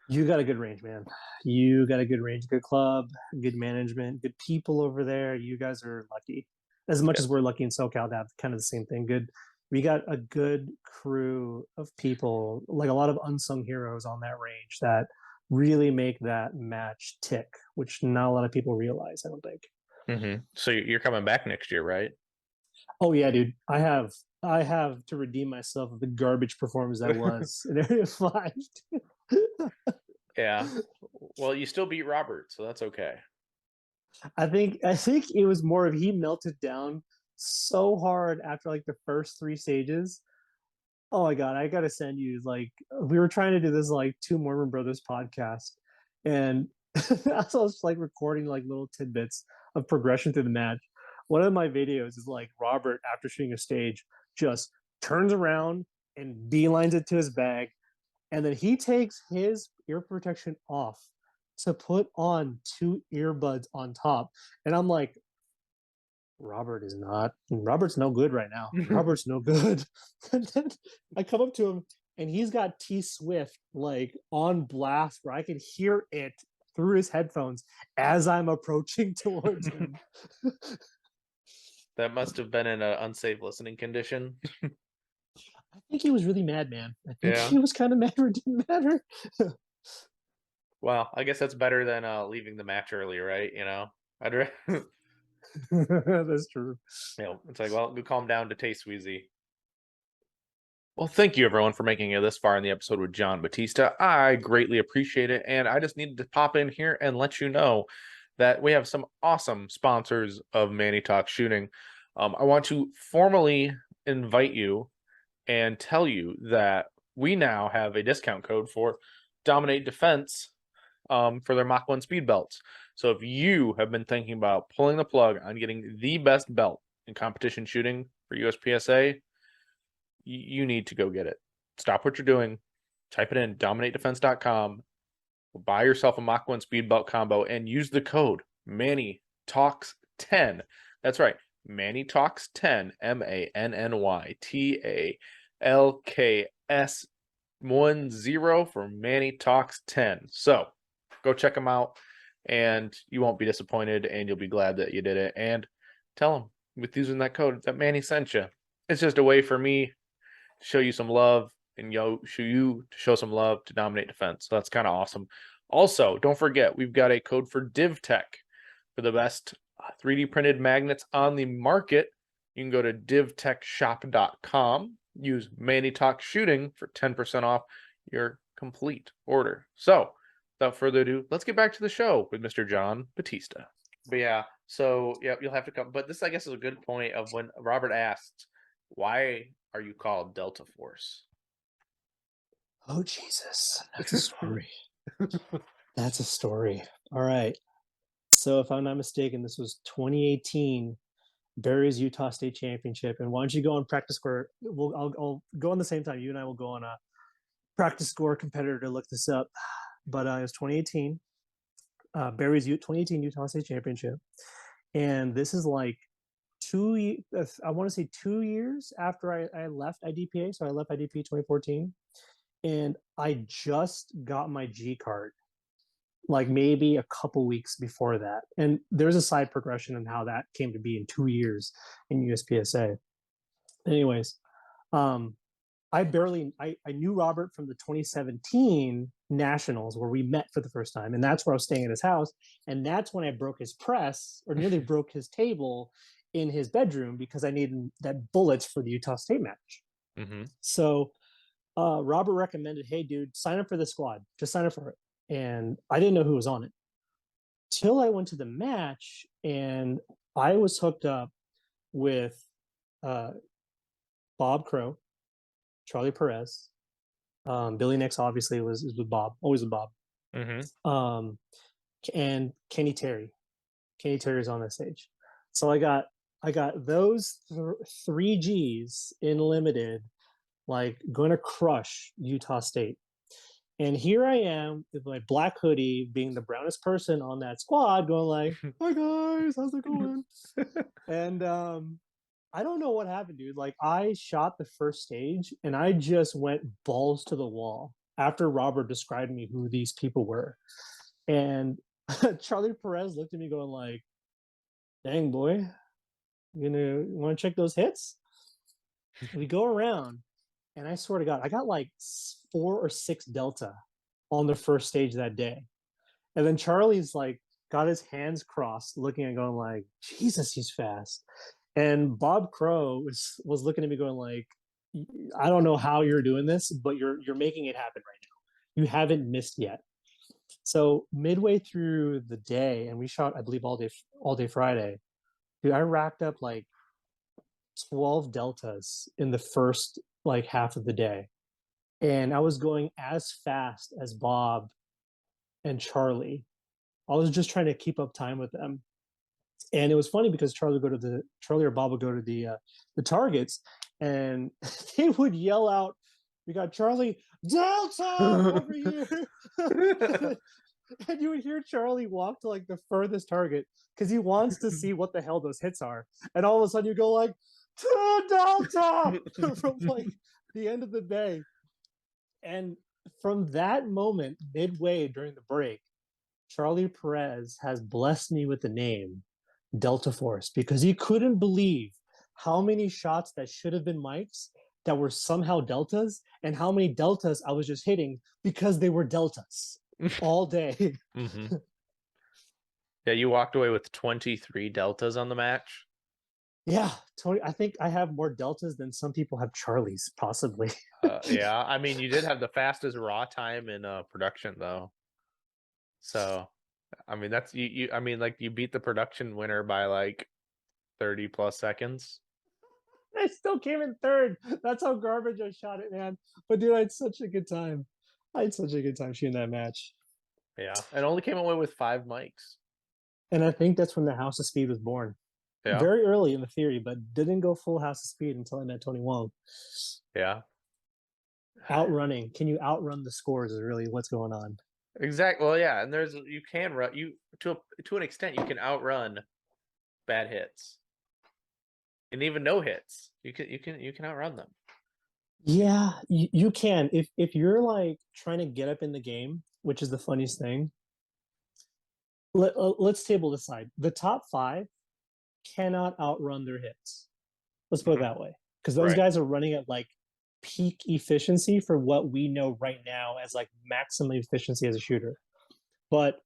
You got a good range, man. You got a good range, good club, good management, good people over there. You guys are lucky. As much Yeah. as we're lucky in SoCal to have kind of the same thing. Good. We got a good crew of people, like a lot of unsung heroes on that range that really make that match tick, which not a lot of people realize, I don't think. Mm-hmm. So you're coming back next year, right? Oh yeah, dude. I have to redeem myself of the garbage performance that was in Area 5. Yeah. Well, you still beat Robert, so that's okay. I think it was more of he melted down so hard after like the first three stages. Oh my god, I gotta send you like we were trying to do this like two Mormon Brothers podcast, and I was like recording like little tidbits of progression through the match. One of my videos is like Robert after shooting a stage just turns around and beelines it to his bag, and then he takes his ear protection off to put on two earbuds on top. And I'm like, Robert's no good right now. Robert's no good. And then I come up to him and he's got T Swift like on blast where I can hear it through his headphones as I'm approaching towards him. That must have been in an unsafe listening condition. I think he was really mad, man. I think Yeah. he was kind of mad or it didn't matter. Well, I guess that's better than leaving the match early, right? I'd That's true. it's like, well, go calm down to Tay Sweezy. Well, thank you everyone for making it this far in the episode with John Bautista. I greatly appreciate it, and I just needed to pop in here and let you know that we have some awesome sponsors of Manny Talks Shooting. I want to formally invite you and tell you that we now have a discount code for Dominate Defense for their Mach 1 speed belts. So if you have been thinking about pulling the plug on getting the best belt in competition shooting for USPSA, you need to go get it. Stop what you're doing. Type it in, dominatedefense.com. Buy yourself a Mach 1 speed belt combo and use the code Manny Talks 10. That's right. Manny Talks 10, MANNYTALKS10 for Manny Talks 10. So go check them out and you won't be disappointed and you'll be glad that you did it. And tell them with using that code that Manny sent you. It's just a way for me to show you some love and show some love to Dominate Defense. So that's kind of awesome. Also, don't forget, we've got a code for DivTech for the best 3D printed magnets on the market. You can go to divtechshop.com, use Manny Talk Shooting for 10% off your complete order. So, without further ado, let's get back to the show with Mr. John Bautista. But yeah, so yeah, you'll have to come. But this, I guess, is a good point of when Robert asked, "Why are you called Delta Force?" Oh Jesus, that's a story. That's a story. All right. So if I'm not mistaken, this was 2018 Barry's Utah State Championship. And why don't you go on practice score? I'll go on the same time. You and I will go on a practice score competitor to look this up. But it was 2018 Barry's 2018 Utah State Championship, and this is like I want to say 2 years after I left IDPA. So I left IDPA 2014, and I just got my G card like maybe a couple weeks before that. And there's a side progression in how that came to be in 2 years in USPSA. Anyways, um, I knew Robert from the 2017 Nationals where we met for the first time, and that's where I was staying at his house, and that's when I broke his press or nearly broke his table in his bedroom because I needed that bullets for the Utah State match. Mm-hmm. So Robert recommended, "Hey, dude, sign up for the squad. Just sign up for it." And I didn't know who was on it. Till I went to the match and I was hooked up with uh, Bob Crow, Charlie Perez, Billy Nix obviously was with Bob, always with Bob, Mm-hmm. um, and Kenny Terry. Kenny Terry's on that stage. So I got those three G's in limited, like going to crush Utah State. And here I am with my black hoodie, being the brownest person on that squad, going like, "Hi guys, how's it going?" And I don't know what happened, dude. Like I shot the first stage, and I just went balls to the wall after Robert described me who these people were. And Charlie Perez looked at me, going like, "Dang boy, you want to check those hits?" We go around, and I swear to God, I got like 4 or 6 delta on the first stage that day. And then Charlie's like got his hands crossed, looking and going like, "Jesus, he's fast." And Bob Crow was looking at me going like, "I don't know how you're doing this, but you're making it happen right now. You haven't missed yet." So midway through the day, and we shot, I believe, all day Friday, dude, I racked up like 12 deltas in the first like half of the day. And I was going as fast as Bob and Charlie. I was just trying to keep up time with them. And it was funny because Charlie or Bob would go to the targets, and they would yell out, "We got Charlie Delta over here!" And you would hear Charlie walk to like the furthest target because he wants to see what the hell those hits are. And all of a sudden, you go like, "To Delta!" from like the end of the day. And from that moment, midway during the break, Charlie Perez has blessed me with the name Delta Force because he couldn't believe how many shots that should have been Mike's that were somehow Deltas, and how many Deltas I was just hitting because they were Deltas all day. Mm-hmm. Yeah, you walked away with 23 deltas on the match. Yeah, Tony, I think I have more Deltas than some people have Charlies, possibly. Yeah, I mean, you did have the fastest raw time in production though. So, I mean, that's you. I mean, like you beat the production winner by like 30 plus seconds. I still came in third. That's how garbage I shot it, man. But dude, I had such a good time. I had such a good time shooting that match. Yeah, and only came away with 5 mics. And I think that's when the House of Speed was born. Yeah, Very early in the theory, but didn't go full House of Speed until I met Tony Wong. yeah, Outrunning. Can you outrun the scores is really what's going on. exactly. Well, yeah, and you can run to an extent you can outrun bad hits and even no hits. You can outrun them. Yeah, you can. If you're like trying to get up in the game, which is the funniest thing. Let's table this side. The top 5 cannot outrun their hits. Let's put it that way. Because those Right. guys are running at like peak efficiency for what we know right now as like maximum efficiency as a shooter. But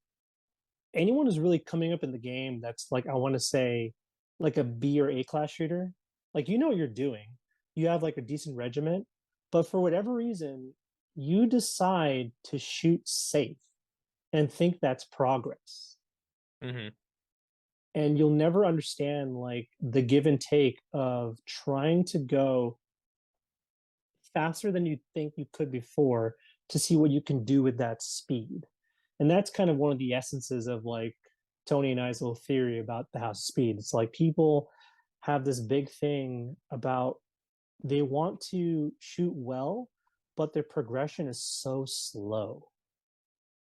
anyone who's really coming up in the game that's like, I want to say, like a B or A class shooter, like you know what you're doing. You have like a decent regiment, but for whatever reason, you decide to shoot safe and think that's progress. Mm-hmm. And you'll never understand like the give and take of trying to go faster than you think you could before to see what you can do with that speed. And that's kind of one of the essences of like Tony and I's little theory about the House of Speed. It's like people have this big thing about they want to shoot well, but their progression is so slow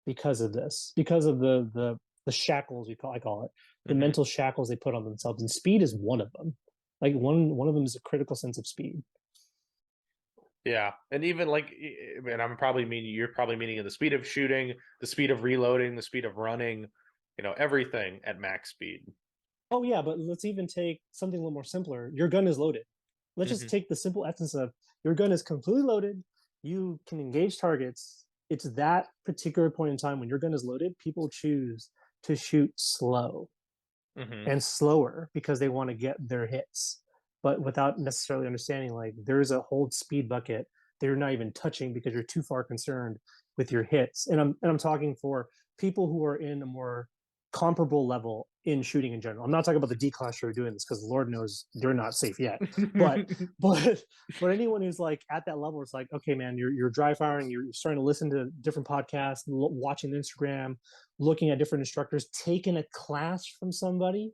because of this, because of the shackles I call it, the Mm-hmm. mental shackles they put on themselves, and speed is one of them. Like one of them is a critical sense of speed. Yeah, and even like, and you're probably meaning the speed of shooting, the speed of reloading, the speed of running, everything at max speed. Oh yeah, but let's even take something a little more simpler. Your gun is loaded. Let's just Mm-hmm. take the simple essence of your gun is completely loaded. You can engage targets. It's that particular point in time when your gun is loaded, people choose to shoot slow Mm-hmm. and slower because they want to get their hits, but without necessarily understanding like there's a hold speed bucket that you're not even touching because you're too far concerned with your hits. And I'm talking for people who are in a more comparable level in shooting in general. I'm not talking about the D class who are doing this because Lord knows they're not safe yet. But but but anyone who's like at that level, it's like, okay, man, you're dry firing, you're starting to listen to different podcasts, watching Instagram, looking at different instructors, taking a class from somebody.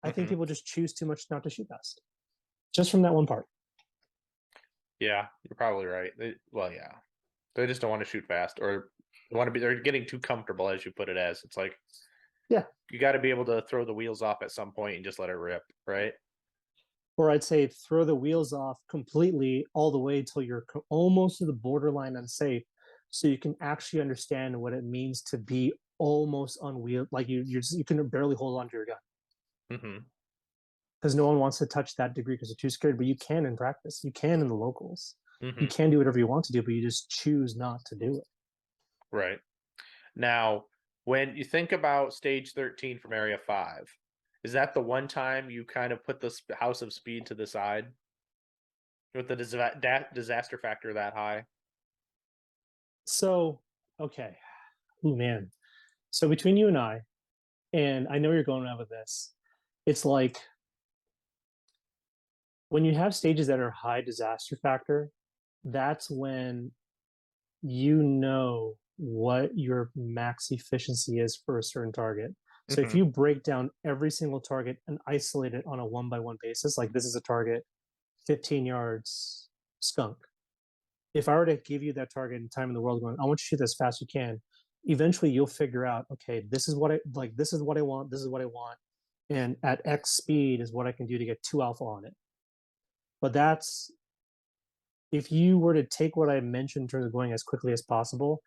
I think people just choose too much not to shoot fast, just from that one part. Yeah, you're probably right. Yeah, they just don't want to shoot fast, or they're getting too comfortable, as you put it. As it's like, Yeah. you got to be able to throw the wheels off at some point and just let it rip, right? Or I'd say throw the wheels off completely all the way till you're almost to the borderline unsafe, so you can actually understand what it means to be almost unwheel, like you can barely hold on to your gun Mm-hmm. because no one wants to touch that degree because they're too scared. But you can in practice, you can in the locals, Mm-hmm. you can do whatever you want to do, but you just choose not to do it. Right. Now, when you think about stage 13 from Area 5, is that the one time you kind of put the House of Speed to the side with the disaster factor that high? So, okay, oh man. So between you and I know you're going out with this, it's like when you have stages that are high disaster factor, that's when you know what your max efficiency is for a certain target. So if Mm-hmm. you break down every single target and isolate it on a one by one basis, like this is a target 15 yards skunk. If I were to give you that target and time in the world going, I want you to shoot as fast as you can, eventually you'll figure out, okay, this is what I like, this is what I want, this is what I want. And at X speed is what I can do to get 2 alpha on it. But that's if you were to take what I mentioned in terms of going as quickly as possible,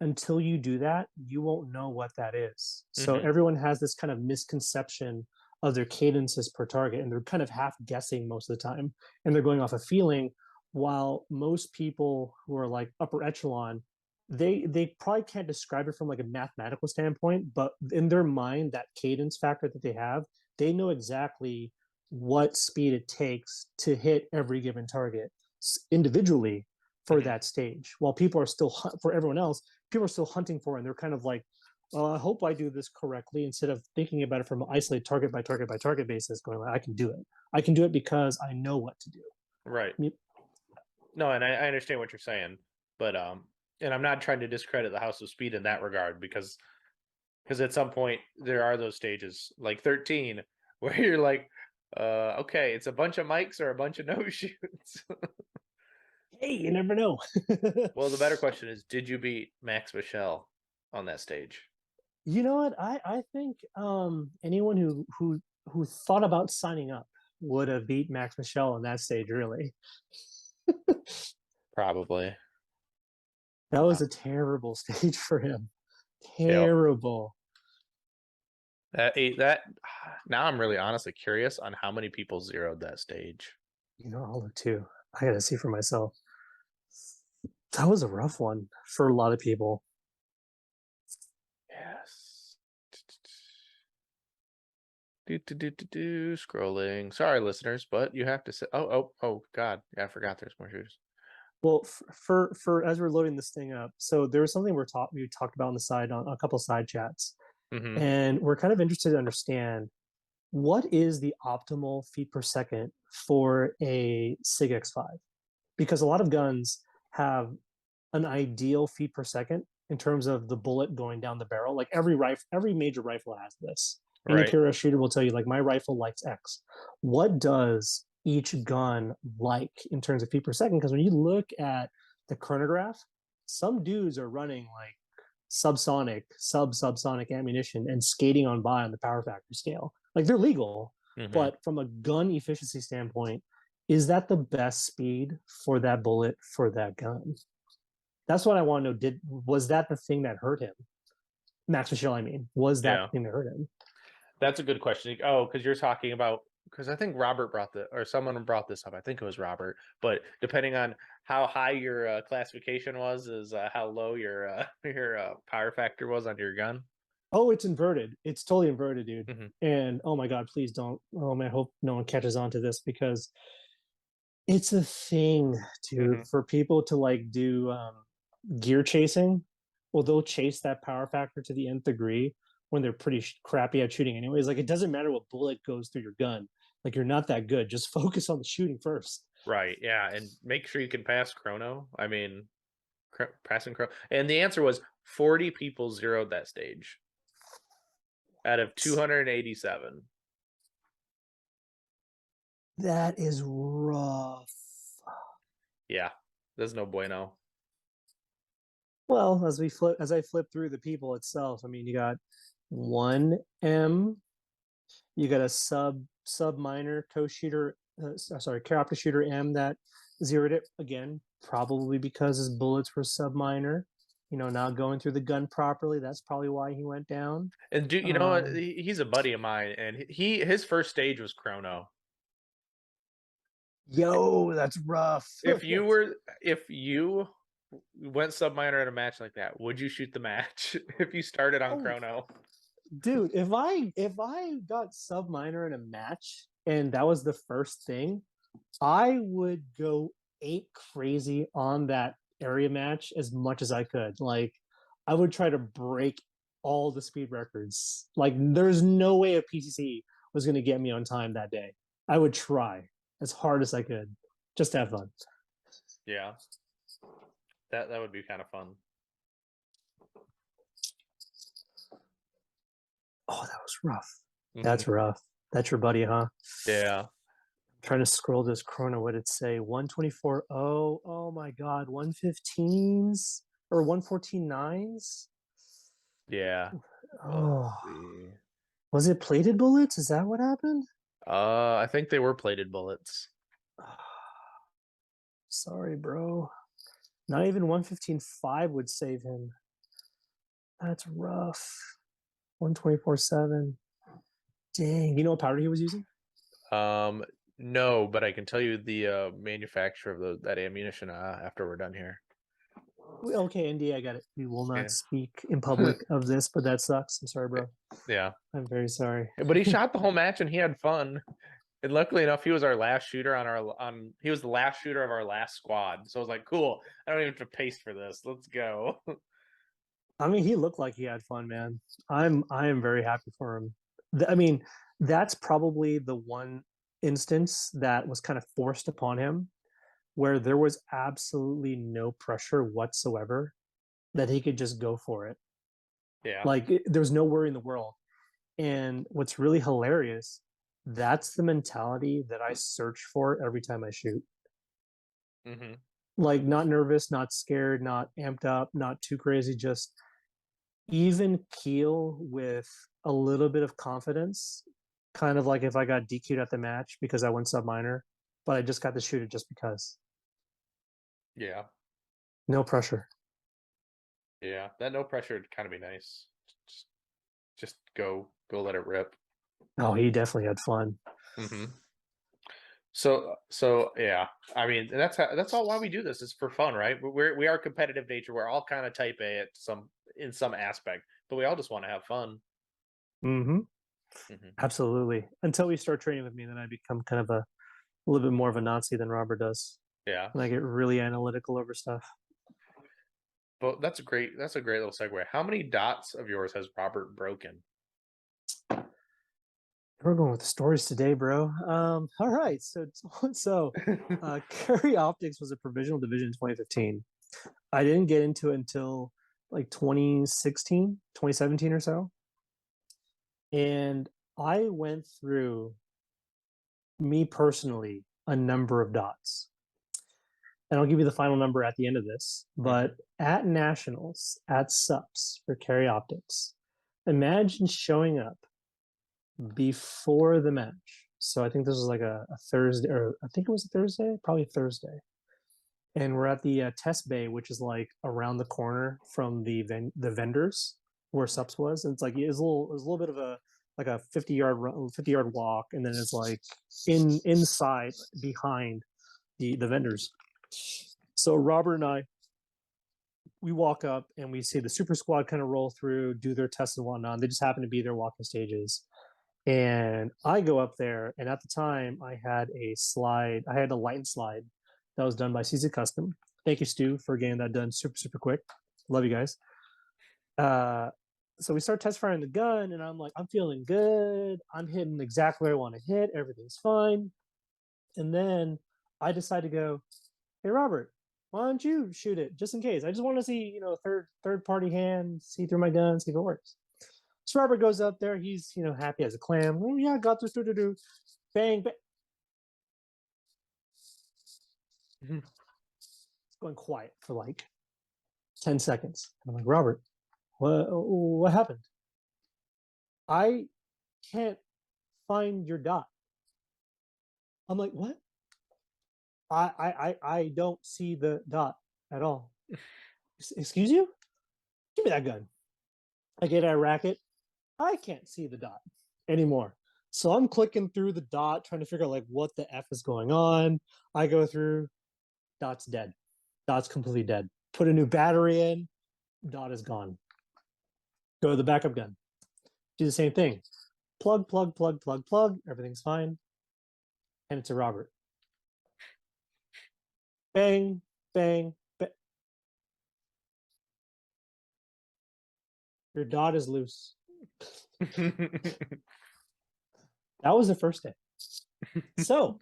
until you do that, you won't know what that is. So Mm-hmm. everyone has this kind of misconception of their cadences per target, and they're kind of half guessing most of the time, and they're going off a feeling. While most people who are like upper echelon, they probably can't describe it from like a mathematical standpoint, but in their mind, that cadence factor that they have, they know exactly what speed it takes to hit every given target individually for Mm-hmm. that stage. While people are still for everyone else, people are still hunting for it, and they're kind of like, I hope I do this correctly, instead of thinking about it from an isolated target by target by target basis, going like, I can do it. I can do it because I know what to do. Right. No, and I understand what you're saying, but and I'm not trying to discredit the House of Speed in that regard, because at some point there are those stages like 13 where you're like, okay, it's a bunch of mics or a bunch of no shoots. Hey, you never know. Well, the better question is, did you beat Max Michel on that stage? You know what? I think anyone who thought about signing up would have beat Max Michel on that stage. Really, Probably. that was a terrible stage for him. Yep. Terrible. That now I'm really honestly curious on how many people zeroed that stage. You know, I'll look too. I got to see for myself. That was a rough one for a lot of people. Yes. Scrolling. Sorry, listeners, but you have to say. Oh, God! Yeah, I forgot. There's more shooters. Well, for as we're loading this thing up, so there was something we talked about on the side on a couple side chats, Mm-hmm. and we're kind of interested to understand what is the optimal feet per second for a SIG X5, because a lot of guns have an ideal feet per second in terms of the bullet going down the barrel. Like every major rifle has this. Any Right. KRS shooter will tell you, like, my rifle likes X. What does each gun like in terms of feet per second? Because when you look at the chronograph, some dudes are running like subsonic ammunition and skating on by on the power factor scale. Like, they're legal, Mm-hmm. but from a gun efficiency standpoint, is that the best speed for that bullet for that gun? That's what I want to know. Was that the thing that hurt him? Max Michel, I mean, was that Yeah, the thing that hurt him? that's a good question. Oh, because you're talking about, because I think Robert brought or someone brought this up. I think it was Robert. But depending on how high your classification was, is how low your your power factor was on your gun. Oh, it's inverted. It's totally inverted, dude. Mm-hmm. And oh my god, please don't. Oh man, I hope no one catches on to this, because it's a thing, dude, Mm-hmm. for people to like do gear chasing. Well, they'll chase that power factor to the nth degree. when they're pretty crappy at shooting anyways. Like, it doesn't matter what bullet goes through your gun. Like, you're not that good. Just focus on the shooting first. Right. Yeah, and make sure you can pass chrono. I mean, passing chrono. And the answer was 40 people zeroed that stage out of 287. That is rough. Yeah, there's no bueno. Well, as I flip through the people itself, I mean, you got 1M, you got a sub minor shooter, carry optic shooter M that zeroed it again, probably because his bullets were sub minor. Not going through the gun properly. That's probably why he went down. And you know what? He's a buddy of mine, and his first stage was chrono. Yo, that's rough. If you went sub minor at a match like that, would you shoot the match if you started on chrono? Dude, if I got sub minor in a match and that was the first thing, I would go ape crazy on that area match as much as I could. Like, I would try to break all the speed records. Like, there's no way a PCC was going to get me on time that day. I would try as hard as I could just to have fun. Yeah, that would be kind of fun. Oh, that was rough. That's rough. That's your buddy, huh? Yeah. Trying to scroll this chrono. What did it say? 124. Oh my God. 115s or 114.9s? Yeah. Oh. Was it plated bullets? Is that what happened? I think they were plated bullets. Sorry, bro. Not even 115.5 would save him. That's rough. 124.7. Dang. You know what powder he was using? No, but I can tell you the manufacturer of that ammunition after we're done here. Okay, ND, I got it. We will not speak in public of this, but that sucks. I'm sorry, bro. Yeah. I'm very sorry. But he shot the whole match and he had fun. And luckily enough, he was our last shooter he was the last shooter of our last squad. So I was like, cool. I don't even have to pace for this. Let's go. I mean, he looked like he had fun, man. I am very happy for him. I mean, that's probably the one instance that was kind of forced upon him where there was absolutely no pressure whatsoever, that he could just go for it. Yeah. Like, there's no worry in the world. And what's really hilarious, that's the mentality that I search for every time I shoot. Like, not nervous, not scared, not amped up, not too crazy, just even keel with a little bit of confidence. Kind of like if I got DQ'd at the match because I went sub minor, but I just got to shoot it just because. Yeah. No pressure. Yeah. That no pressure would kind of be nice. Just go let it rip. Oh, he definitely had fun. So yeah, I mean, that's all why we do this. It's for fun, right? We are competitive nature. We're all kind of type A in some aspect, but we all just want to have fun. Absolutely. Until we start training with me, then I become kind of a little bit more of a Nazi than Robert does. Yeah. And I get really analytical over stuff. But that's a great little segue. How many dots of yours has Robert broken? We're going with the stories today, bro. All right. So Carry Optics was a provisional division in 2015. I didn't get into it until like 2016, 2017 or so. And I went through, me personally, a number of dots. And I'll give you the final number at the end of this. But at nationals, at SUPs for Carry Optics, imagine showing up before the match. So I think this was like a Thursday, or I think it was a Thursday, probably Thursday. And we're at the test bay, which is like around the corner from the vendors where SUPs was. And it's like, it was a little bit of a 50-yard walk, and then it's like inside behind the vendors. So Robert and I, we walk up and we see the super squad kind of roll through, do their tests and whatnot. They just happen to be there walking stages. And I go up there, and at the time I had a light and slide that was done by CZ Custom. Thank you, Stu, for getting that done super, super quick. Love you guys. So we start test firing the gun, and I'm like, I'm feeling good. I'm hitting exactly where I want to hit. Everything's fine. And then I decide to go, hey Robert, why don't you shoot it just in case? I just want to see, third party hand, see through my gun, see if it works. So Robert goes up there. He's happy as a clam. Oh yeah, got this. Do. Bang bang. It's going quiet for like 10 seconds. I'm like, Robert, what happened? I can't find your dot. I'm like, what? I don't see the dot at all. Excuse you? Give me that gun. I get a racket. I can't see the dot anymore. So I'm clicking through the dot, trying to figure out like what the F is going on. I go through, dot's dead. Dot's completely dead. Put a new battery in, dot is gone. Go to the backup gun. Do the same thing. Plug, plug, plug, plug, plug. Everything's fine. And it's a Robert. Bang, bang, bang. Your dot is loose. That was the first day. So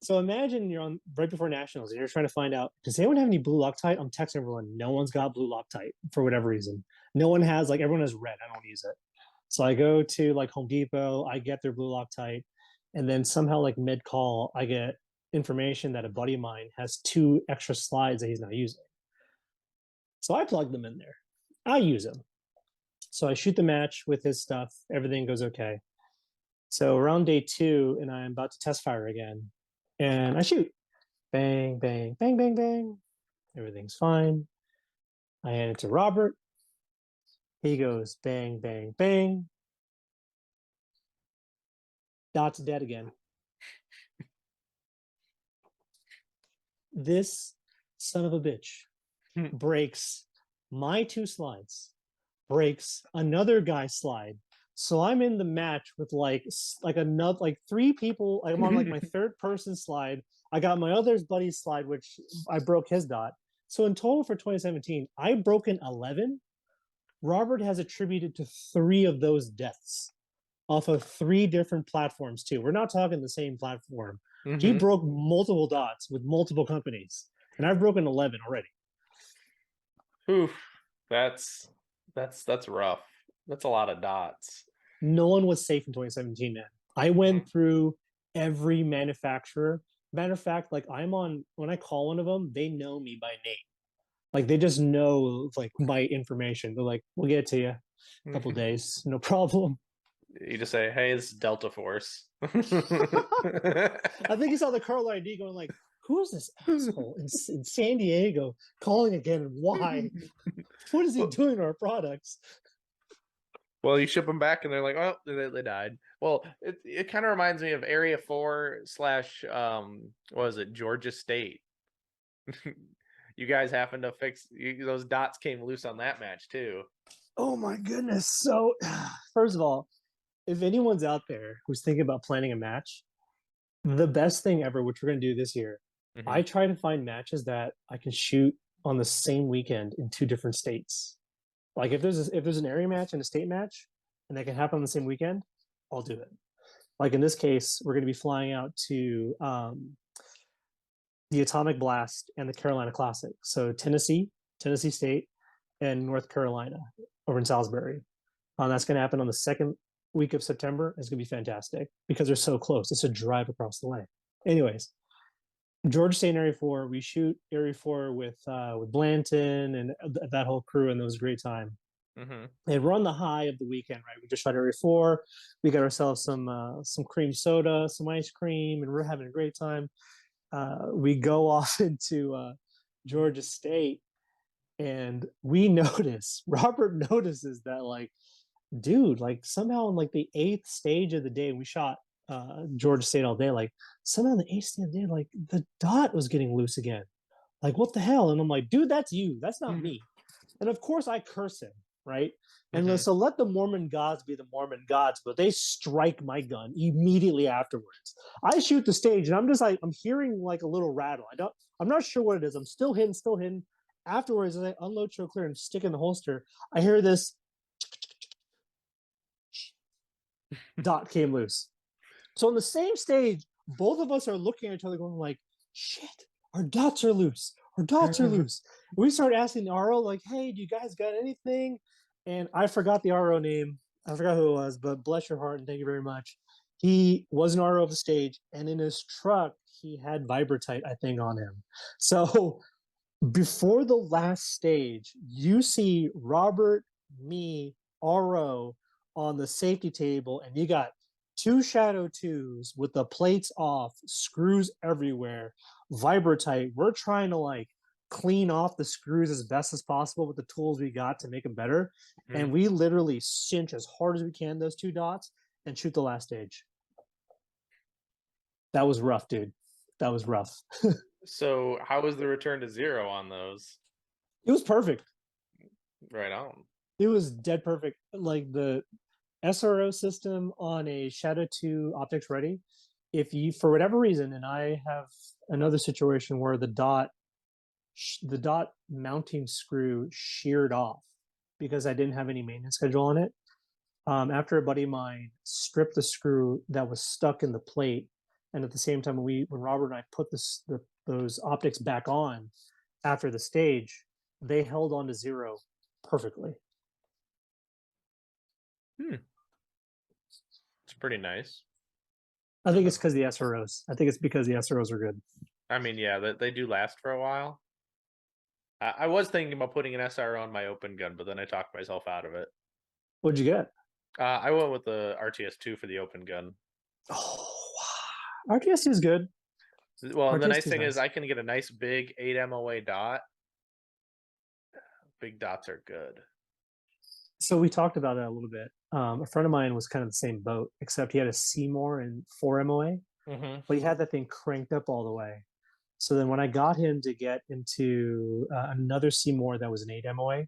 imagine you're on right before nationals and you're trying to find out, does anyone have any blue Loctite? I'm texting everyone. No one's got blue Loctite for whatever reason. No one has, like, everyone has red. I don't use it. So I go to like Home Depot, I get their blue Loctite, and then somehow like mid call, I get information that a buddy of mine has 2 extra slides that he's not using. So I plug them in there. I use them. So I shoot the match with his stuff. Everything goes okay. So around day 2, and I'm about to test fire again, and I shoot. Bang, bang, bang, bang, bang. Everything's fine. I hand it to Robert. He goes bang, bang, bang. Dot's dead again. This son of a bitch breaks my 2 slides, breaks another guy's slide. So I'm in the match with like another like 3 people. I'm on like my third person slide. I got my other buddy's slide, which I broke his dot. So in total for 2017, I've broken 11. Robert has attributed to 3 of those deaths off of 3 different platforms too. We're not talking the same platform. Mm-hmm. He broke multiple dots with multiple companies, and I've broken 11 already. Oof, that's rough. That's a lot of dots. No one was safe in 2017, man. I went through every manufacturer. Matter of fact, like when I call one of them, they know me by name. Like they just know like my information. They're like, we'll get it to you a couple days, no problem. You just say, hey, this is Delta Force. I think he saw the Carl ID going like, who is this asshole in San Diego calling again and why? What is he doing to our products? Well, you ship them back and they're like, oh, they died. Well, it kind of reminds me of Area 4 / what was it, Georgia State. You guys happen to fix those dots came loose on that match too. Oh my goodness. So first of all, if anyone's out there who's thinking about planning a match, the best thing ever, which we're going to do this year, I try to find matches that I can shoot on the same weekend in 2 different states. Like if there's an area match and a state match and they can happen on the same weekend, I'll do it. Like in this case, we're going to be flying out to the Atomic Blast and the Carolina Classic. So Tennessee State, and North Carolina over in Salisbury. That's going to happen on the 2nd week of September. It's going to be fantastic because they're so close. It's a drive across the way. Anyways, Georgia State and Area 4, we shoot Area 4 with Blanton and that whole crew, and it was a great time. And we're on the high of the weekend, right? We just shot Area 4. We got ourselves some cream soda, some ice cream, and we're having a great time. We go off into Georgia State, and Robert notices that like, dude, like somehow in like the 8th stage of the day, we shot Georgia State all day, like somehow in the 8th stage of the day, like the dot was getting loose again. Like, what the hell? And I'm like, dude, that's you. That's not me. And of course I curse him, right? And so let the Mormon gods be the Mormon gods, but they strike my gun immediately afterwards. I shoot the stage and I'm just like, I'm hearing like a little rattle. I'm not sure what it is. I'm still hidden. Afterwards, as I unload, show clear, and stick in the holster, I hear this dot came loose. So on the same stage, both of us are looking at each other going like, shit, our dots are loose. Our dots are loose. We start asking the RO, like, hey, do you guys got anything? And I forgot the RO name. I forgot who it was, but bless your heart and thank you very much. He was an RO of the stage, and in his truck, he had Vibratite, I think, on him. So before the last stage, you see Robert, me, RO on the safety table, and you got two Shadow 2s with the plates off, screws everywhere, Vibratite. We're trying to like clean off the screws as best as possible with the tools we got to make them better. And we literally cinch as hard as we can those two dots and shoot the last stage. That was rough, dude. That was rough. So how was the return to zero on those? It was perfect. Right on. It was dead perfect. Like the SRO system on a Shadow 2 Optics Ready, if you, for whatever reason, and I have another situation where the dot mounting screw sheared off because I didn't have any maintenance schedule on it. After a buddy of mine stripped the screw that was stuck in the plate, and at the same time, when Robert and I put those optics back on after the stage, they held on to zero perfectly. It's pretty nice. I think it's because the SROs. I think it's because the SROs are good. I mean, yeah, they do last for a while. I was thinking about putting an SR on my open gun, but then I talked myself out of it. What'd you get? I went with the RTS2 for the open gun. Oh, RTS2 is good. Well, the nice RTS2 is thing is nice. I can get a nice big 8 MOA dot. Big dots are good. So we talked about that a little bit. A friend of mine was kind of the same boat, except he had a Seymour and 4 MOA, but he had that thing cranked up all the way. So then when I got him to get into another Seymour that was an 8 MOA,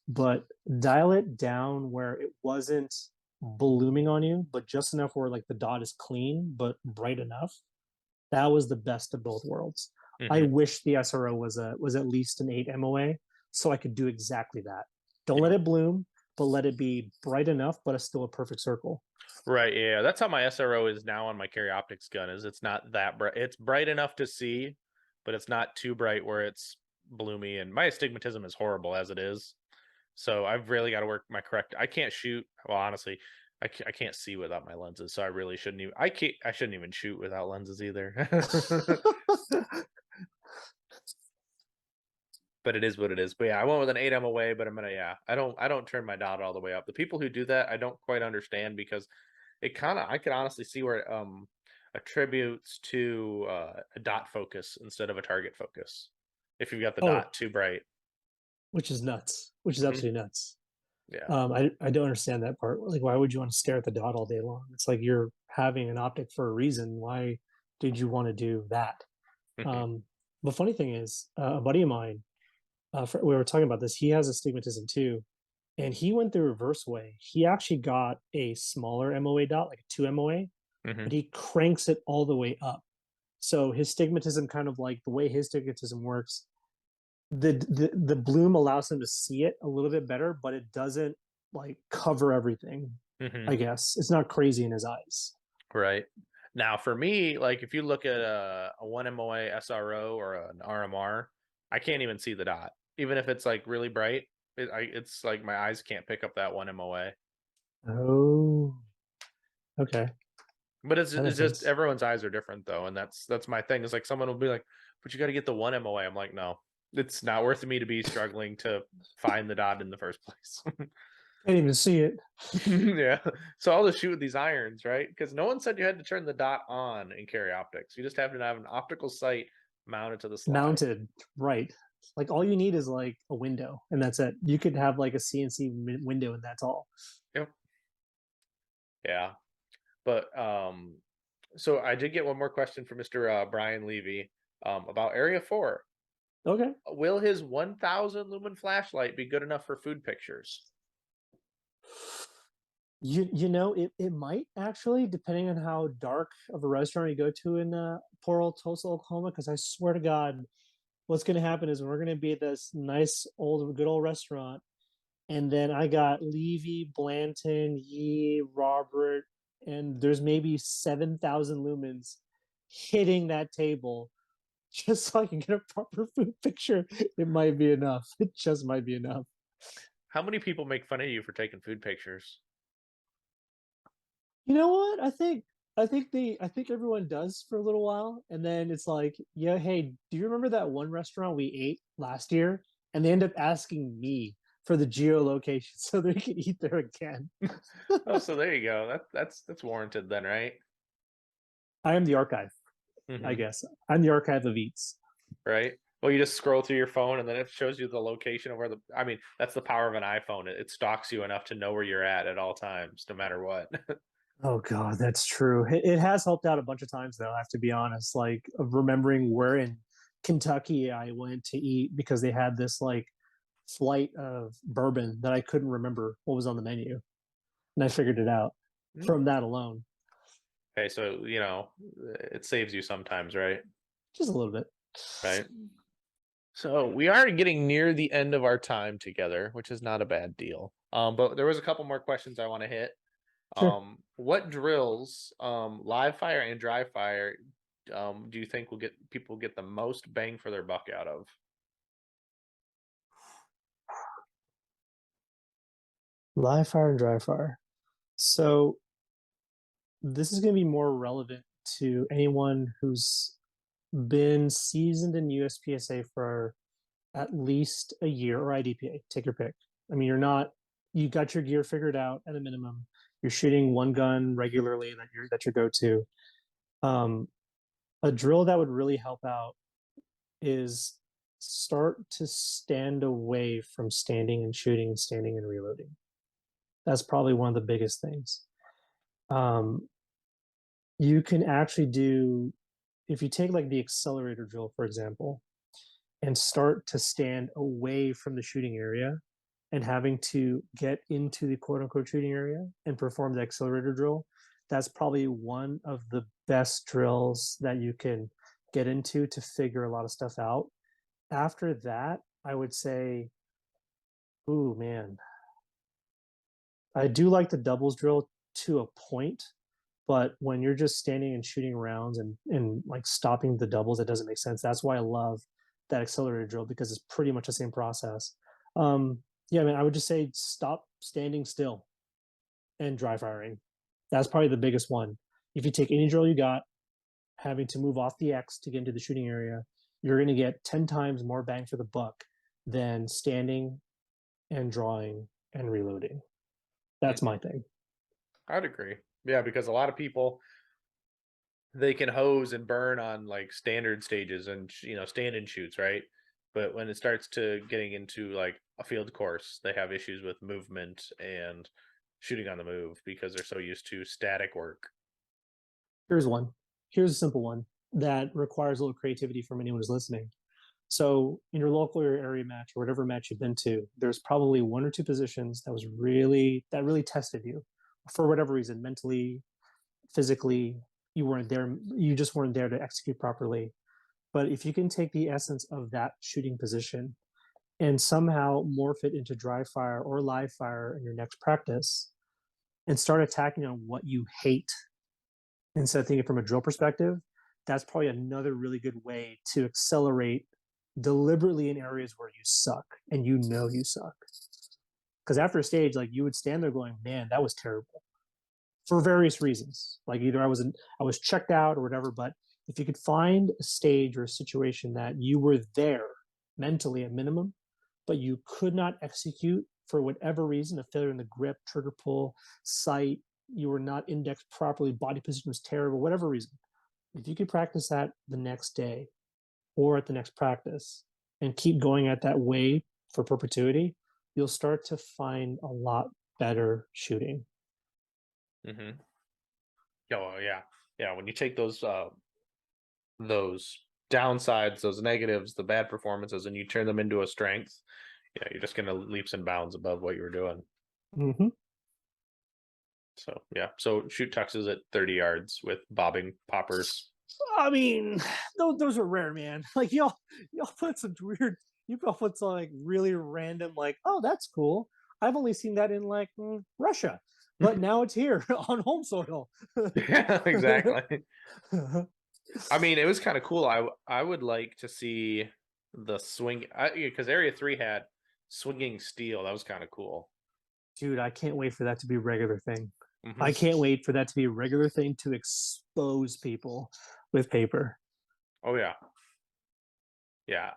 but dial it down where it wasn't blooming on you, but just enough where like the dot is clean but bright enough. That was the best of both worlds. I wish the SRO was at least an 8 MOA so I could do exactly that. Don't let it bloom, but let it be bright enough, but it's still a perfect circle. Right, yeah. That's how my SRO is now on my carry optics gun. Is it's not that bright. It's bright enough to see, but it's not too bright where it's bloomy. And my astigmatism is horrible as it is. So I've really got to work my correct. I can't shoot. Well, honestly, I can't see without my lenses. So I really shouldn't even. I shouldn't even shoot without lenses either. But it is what it is. But yeah, I went with an 8 MOA, but I'm gonna I don't turn my dot all the way up. The people who do that, I don't quite understand because it kind of I could honestly see where it attributes to a dot focus instead of a target focus. If you've got the dot too bright. Which is nuts. Which is absolutely nuts. Yeah. I don't understand that part. Like, why would you want to stare at the dot all day long? It's like you're having an optic for a reason. Why did you want to do that? The funny thing is, a buddy of mine, we were talking about this. He has astigmatism too, and he went the reverse way. He actually got a smaller MOA dot, like a 2 MOA, but he cranks it all the way up. So his stigmatism, kind of like the way his stigmatism works, the bloom allows him to see it a little bit better, but it doesn't like cover everything. I guess it's not crazy in his eyes. Right. Now, for me, like if you look at a 1 MOA SRO or an RMR, I can't even see the dot, even if it's like really bright. It's like my eyes can't pick up that 1 MOA. Oh, okay. But it's just everyone's eyes are different though, and that's my thing. It's like someone will be like, "But you got to get the 1 MOA." I'm like, no, it's not worth me to be struggling to find the dot in the first place. Can't even see it. Yeah, so I'll just shoot with these irons, right? Because no one said you had to turn the dot on in carry optics. You just have to have an optical sight mounted to the slide. Mounted, right? Like all you need is like a window, and that's it. You could have like a CNC window, and that's all. Yep. Yeah, but so I did get one more question from Mr. Brian Levy about Area 4. Okay. Will his 1,000 lumen flashlight be good enough for food pictures? You know, it might actually, depending on how dark of a restaurant you go to in poor old Tulsa, Oklahoma. Because I swear to God, what's going to happen is we're going to be at this nice old good old restaurant, and then I got Levy, Blanton, Yee, Robert, and there's maybe 7,000 lumens hitting that table just so I can get a proper food picture, it might be enough. It just might be enough. How many people make fun of you for taking food pictures? You know what? I think everyone does for a little while, and then it's like, yeah, hey, do you remember that one restaurant we ate last year? And they end up asking me for the geolocation so they can eat there again. Oh, so there you go. That's warranted then, right? I am the archive, I Hmm. guess. I'm the archive of eats. Right. Well, you just scroll through your phone and then it shows you the location of where I mean, that's the power of an iPhone. It stalks you enough to know where you're at all times, no matter what. Oh God, that's true. It has helped out a bunch of times though, I have to be honest. Like of remembering where in Kentucky I went to eat because they had this like flight of bourbon that I couldn't remember what was on the menu. And I figured it out Mm. from that alone. Okay, so it saves you sometimes, right? Just a little bit. Right. So we are getting near the end of our time together, which is not a bad deal. But there was a couple more questions I want to hit. Sure. What drills, live fire and dry fire, do you think will get people get the most bang for their buck out of? Live fire and dry fire. So this is going to be more relevant to anyone who's been seasoned in USPSA for at least a year or IDPA. Take your pick. I mean, you got your gear figured out at a minimum. You're shooting one gun regularly that's your go-to. Um, a drill that would really help out is start to stand away from standing and shooting, standing and reloading. That's probably one of the biggest things. Um, you can actually do, if you take like the accelerator drill, for example, and start to stand away from the shooting area and having to get into the quote unquote shooting area and perform the accelerator drill, that's probably one of the best drills that you can get into to figure a lot of stuff out. After that, I would say, ooh, man, I do like the doubles drill to a point, but when you're just standing and shooting rounds and like stopping the doubles, that doesn't make sense. That's why I love that accelerated drill because it's pretty much the same process. Yeah, I mean, I would just say stop standing still and dry firing. That's probably the biggest one. If you take any drill you got, having to move off the X to get into the shooting area, you're going to get 10 times more bang for the buck than standing and drawing and reloading. That's Mhm. my thing. I'd agree. Yeah, because a lot of people, they can hose and burn on like standard stages and stand and shoots, right? But when it starts to getting into like a field course, they have issues with movement and shooting on the move because they're so used to static work. Here's one. Here's a simple one that requires a little creativity from anyone who's listening. So, in your local or area match or whatever match you've been to, there's probably one or two positions that really tested you for whatever reason, mentally, physically. You weren't there. You just weren't there to execute properly. But if you can take the essence of that shooting position and somehow morph it into dry fire or live fire in your next practice and start attacking on what you hate instead of thinking from a drill perspective, that's probably another really good way to accelerate deliberately in areas where you suck and you suck. Because after a stage, like you would stand there going, "Man, that was terrible," for various reasons. Like either I was checked out or whatever. But if you could find a stage or a situation that you were there mentally at minimum, but you could not execute for whatever reason, a failure in the grip, trigger pull, sight, you were not indexed properly, body position was terrible, whatever reason. If you could practice that the next day or at the next practice and keep going at that way for perpetuity, you'll start to find a lot better shooting. Hmm. Oh yeah, yeah. When you take those downsides, those negatives, the bad performances, and you turn them into a strength, yeah, you're just gonna leaps and bounds above what you were doing. Mm-hmm. So yeah, so shoot tuxes at 30 yards with bobbing poppers. I mean, those are rare, man. Like y'all put some weird, you put some like really random, like, oh, that's cool. I've only seen that in like Russia. but now it's here on home soil. Yeah, exactly. I mean, it was kind of cool. I would like to see the swing, because Area 3 had swinging steel. That was kind of cool. Dude, I can't wait for that to be a regular thing. Mm-hmm. I can't wait for that to be a regular thing to expose people with paper. Oh yeah, yeah.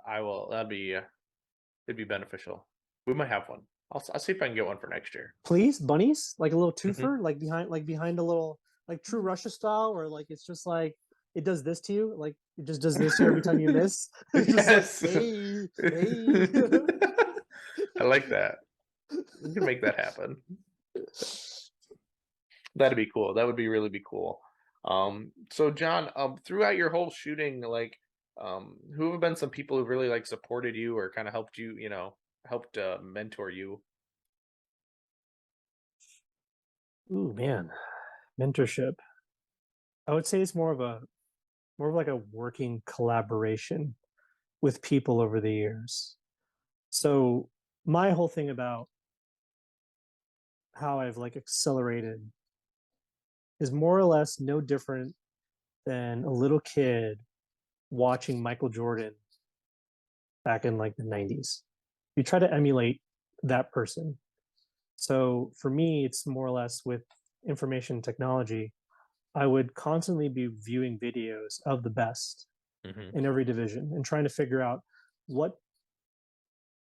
I will. That'd be it'd be beneficial. We might have one. I'll see if I can get one for next year. Please, bunnies, like a little Mm-hmm. twofer, like behind a little, like True Russia style, or like it's just like it does this to you, like it just does this to you every time you miss. It's just like, hey, hey. I like that. We can make that happen. That'd be cool. That would be really be cool. So John, throughout your whole shooting, like, who have been some people who really like supported you or kind of helped you, helped mentor you? Ooh, man, mentorship. I would say it's more of like a working collaboration with people over the years. So my whole thing about how I've like accelerated is more or less no different than a little kid watching Michael Jordan back in like the 90s. You try to emulate that person. So for me, it's more or less with information technology. I would constantly be viewing videos of the best Mm-hmm. in every division and trying to figure out what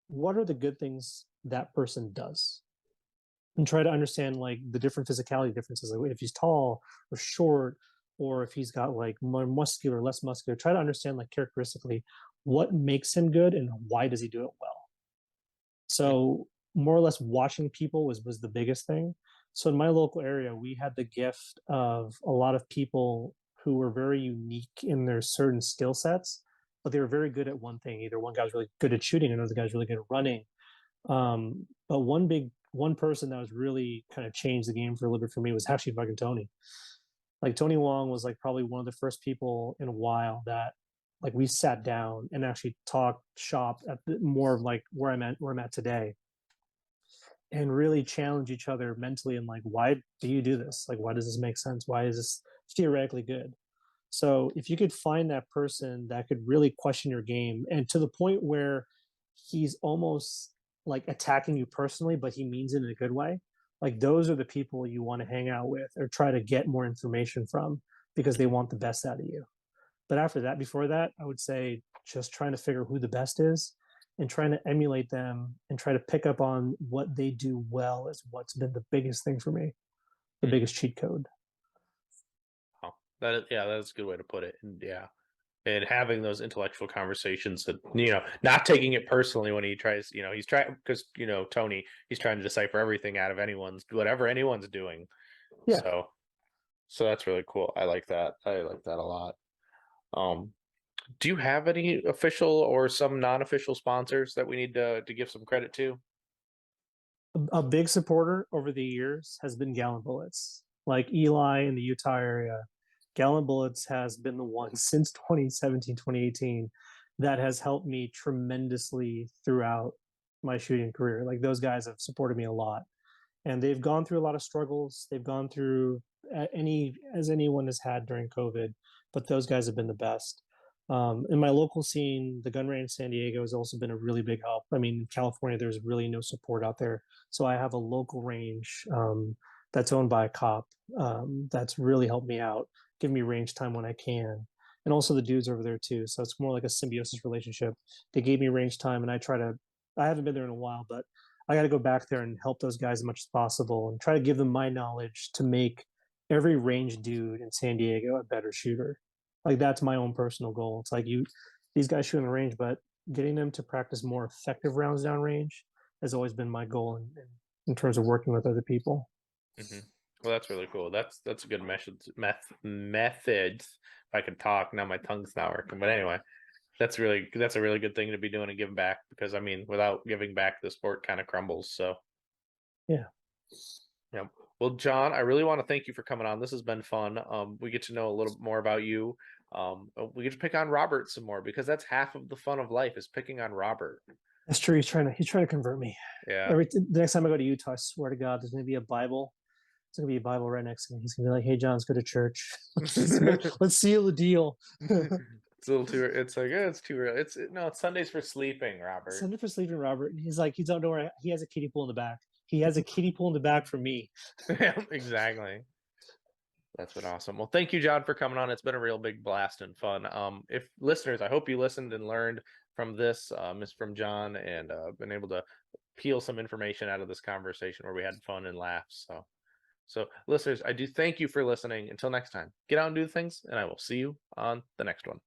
what are the good things that person does and try to understand like the different physicality differences, like if he's tall or short, or if he's got like more muscular, less muscular. Try to understand like characteristically what makes him good and why does he do it well. So more or less watching people was the biggest thing. So in my local area, we had the gift of a lot of people who were very unique in their certain skill sets, but they were very good at one thing. Either one guy was really good at shooting, another guy was really good at running. But one person that was really kind of changed the game for a little bit for me was actually fucking Tony. Like Tony Wong was like probably one of the first people in a while that like we sat down and actually talked shop at more of like where I'm at today, and really challenge each other mentally and like, why do you do this? Like, why does this make sense? Why is this theoretically good? So if you could find that person that could really question your game and to the point where he's almost like attacking you personally, but he means it in a good way, like those are the people you want to hang out with or try to get more information from because they want the best out of you. But after that, before that, I would say just trying to figure who the best is and trying to emulate them and try to pick up on what they do well is what's been the biggest thing for me, the biggest cheat code. Oh, that is a good way to put it. And yeah, and having those intellectual conversations that not taking it personally when he tries, he's trying because Tony, he's trying to decipher everything out of whatever anyone's doing. Yeah. So that's really cool. I like that. I like that a lot. Do you have any official or some non-official sponsors that we need to give some credit to? A big supporter over the years has been Gallon Bullets. Like Eli in the Utah area, Gallon Bullets has been the one since 2017, 2018 that has helped me tremendously throughout my shooting career. Like those guys have supported me a lot. And they've gone through a lot of struggles. They've gone through as anyone has had during COVID, but those guys have been the best. In my local scene, the gun range in San Diego has also been a really big help. I mean, in California, there's really no support out there. So I have a local range that's owned by a cop that's really helped me out, give me range time when I can. And also the dudes over there too. So it's more like a symbiosis relationship. They gave me range time and I haven't been there in a while, but I got to go back there and help those guys as much as possible and try to give them my knowledge to make every range dude in San Diego a better shooter. Like that's my own personal goal. It's like these guys shoot in the range, but getting them to practice more effective rounds down range has always been my goal in terms of working with other people. Mm-hmm. Well, that's really cool. That's a good method. If I can talk now, my tongue's not working. But anyway, that's a really good thing to be doing and giving back because I mean, without giving back, the sport kind of crumbles. So yeah. Well, John, I really want to thank you for coming on. This has been fun. We get to know a little more about you. We get to pick on Robert some more because that's half of the fun of life is picking on Robert. That's true. He's trying to convert me. Yeah. The next time I go to Utah, I swear to God, there's going to be a Bible It's gonna be a Bible right next to me. He's gonna be like, "Hey, John, let's go to church. Let's seal the deal." It's a little too. It's like it's too early. It's Sundays for sleeping, Robert. Sunday for sleeping, Robert. And he's like, "He's don't worry. He has a kiddie pool in the back. He has a kiddie pool in the back for me." Yeah, exactly. That's been awesome. Well, thank you, John, for coming on. It's been a real big blast and fun. If listeners, I hope you listened and learned from this, from John, and been able to peel some information out of this conversation where we had fun and laughs. So listeners, I do thank you for listening. Until next time, get out and do things, and I will see you on the next one.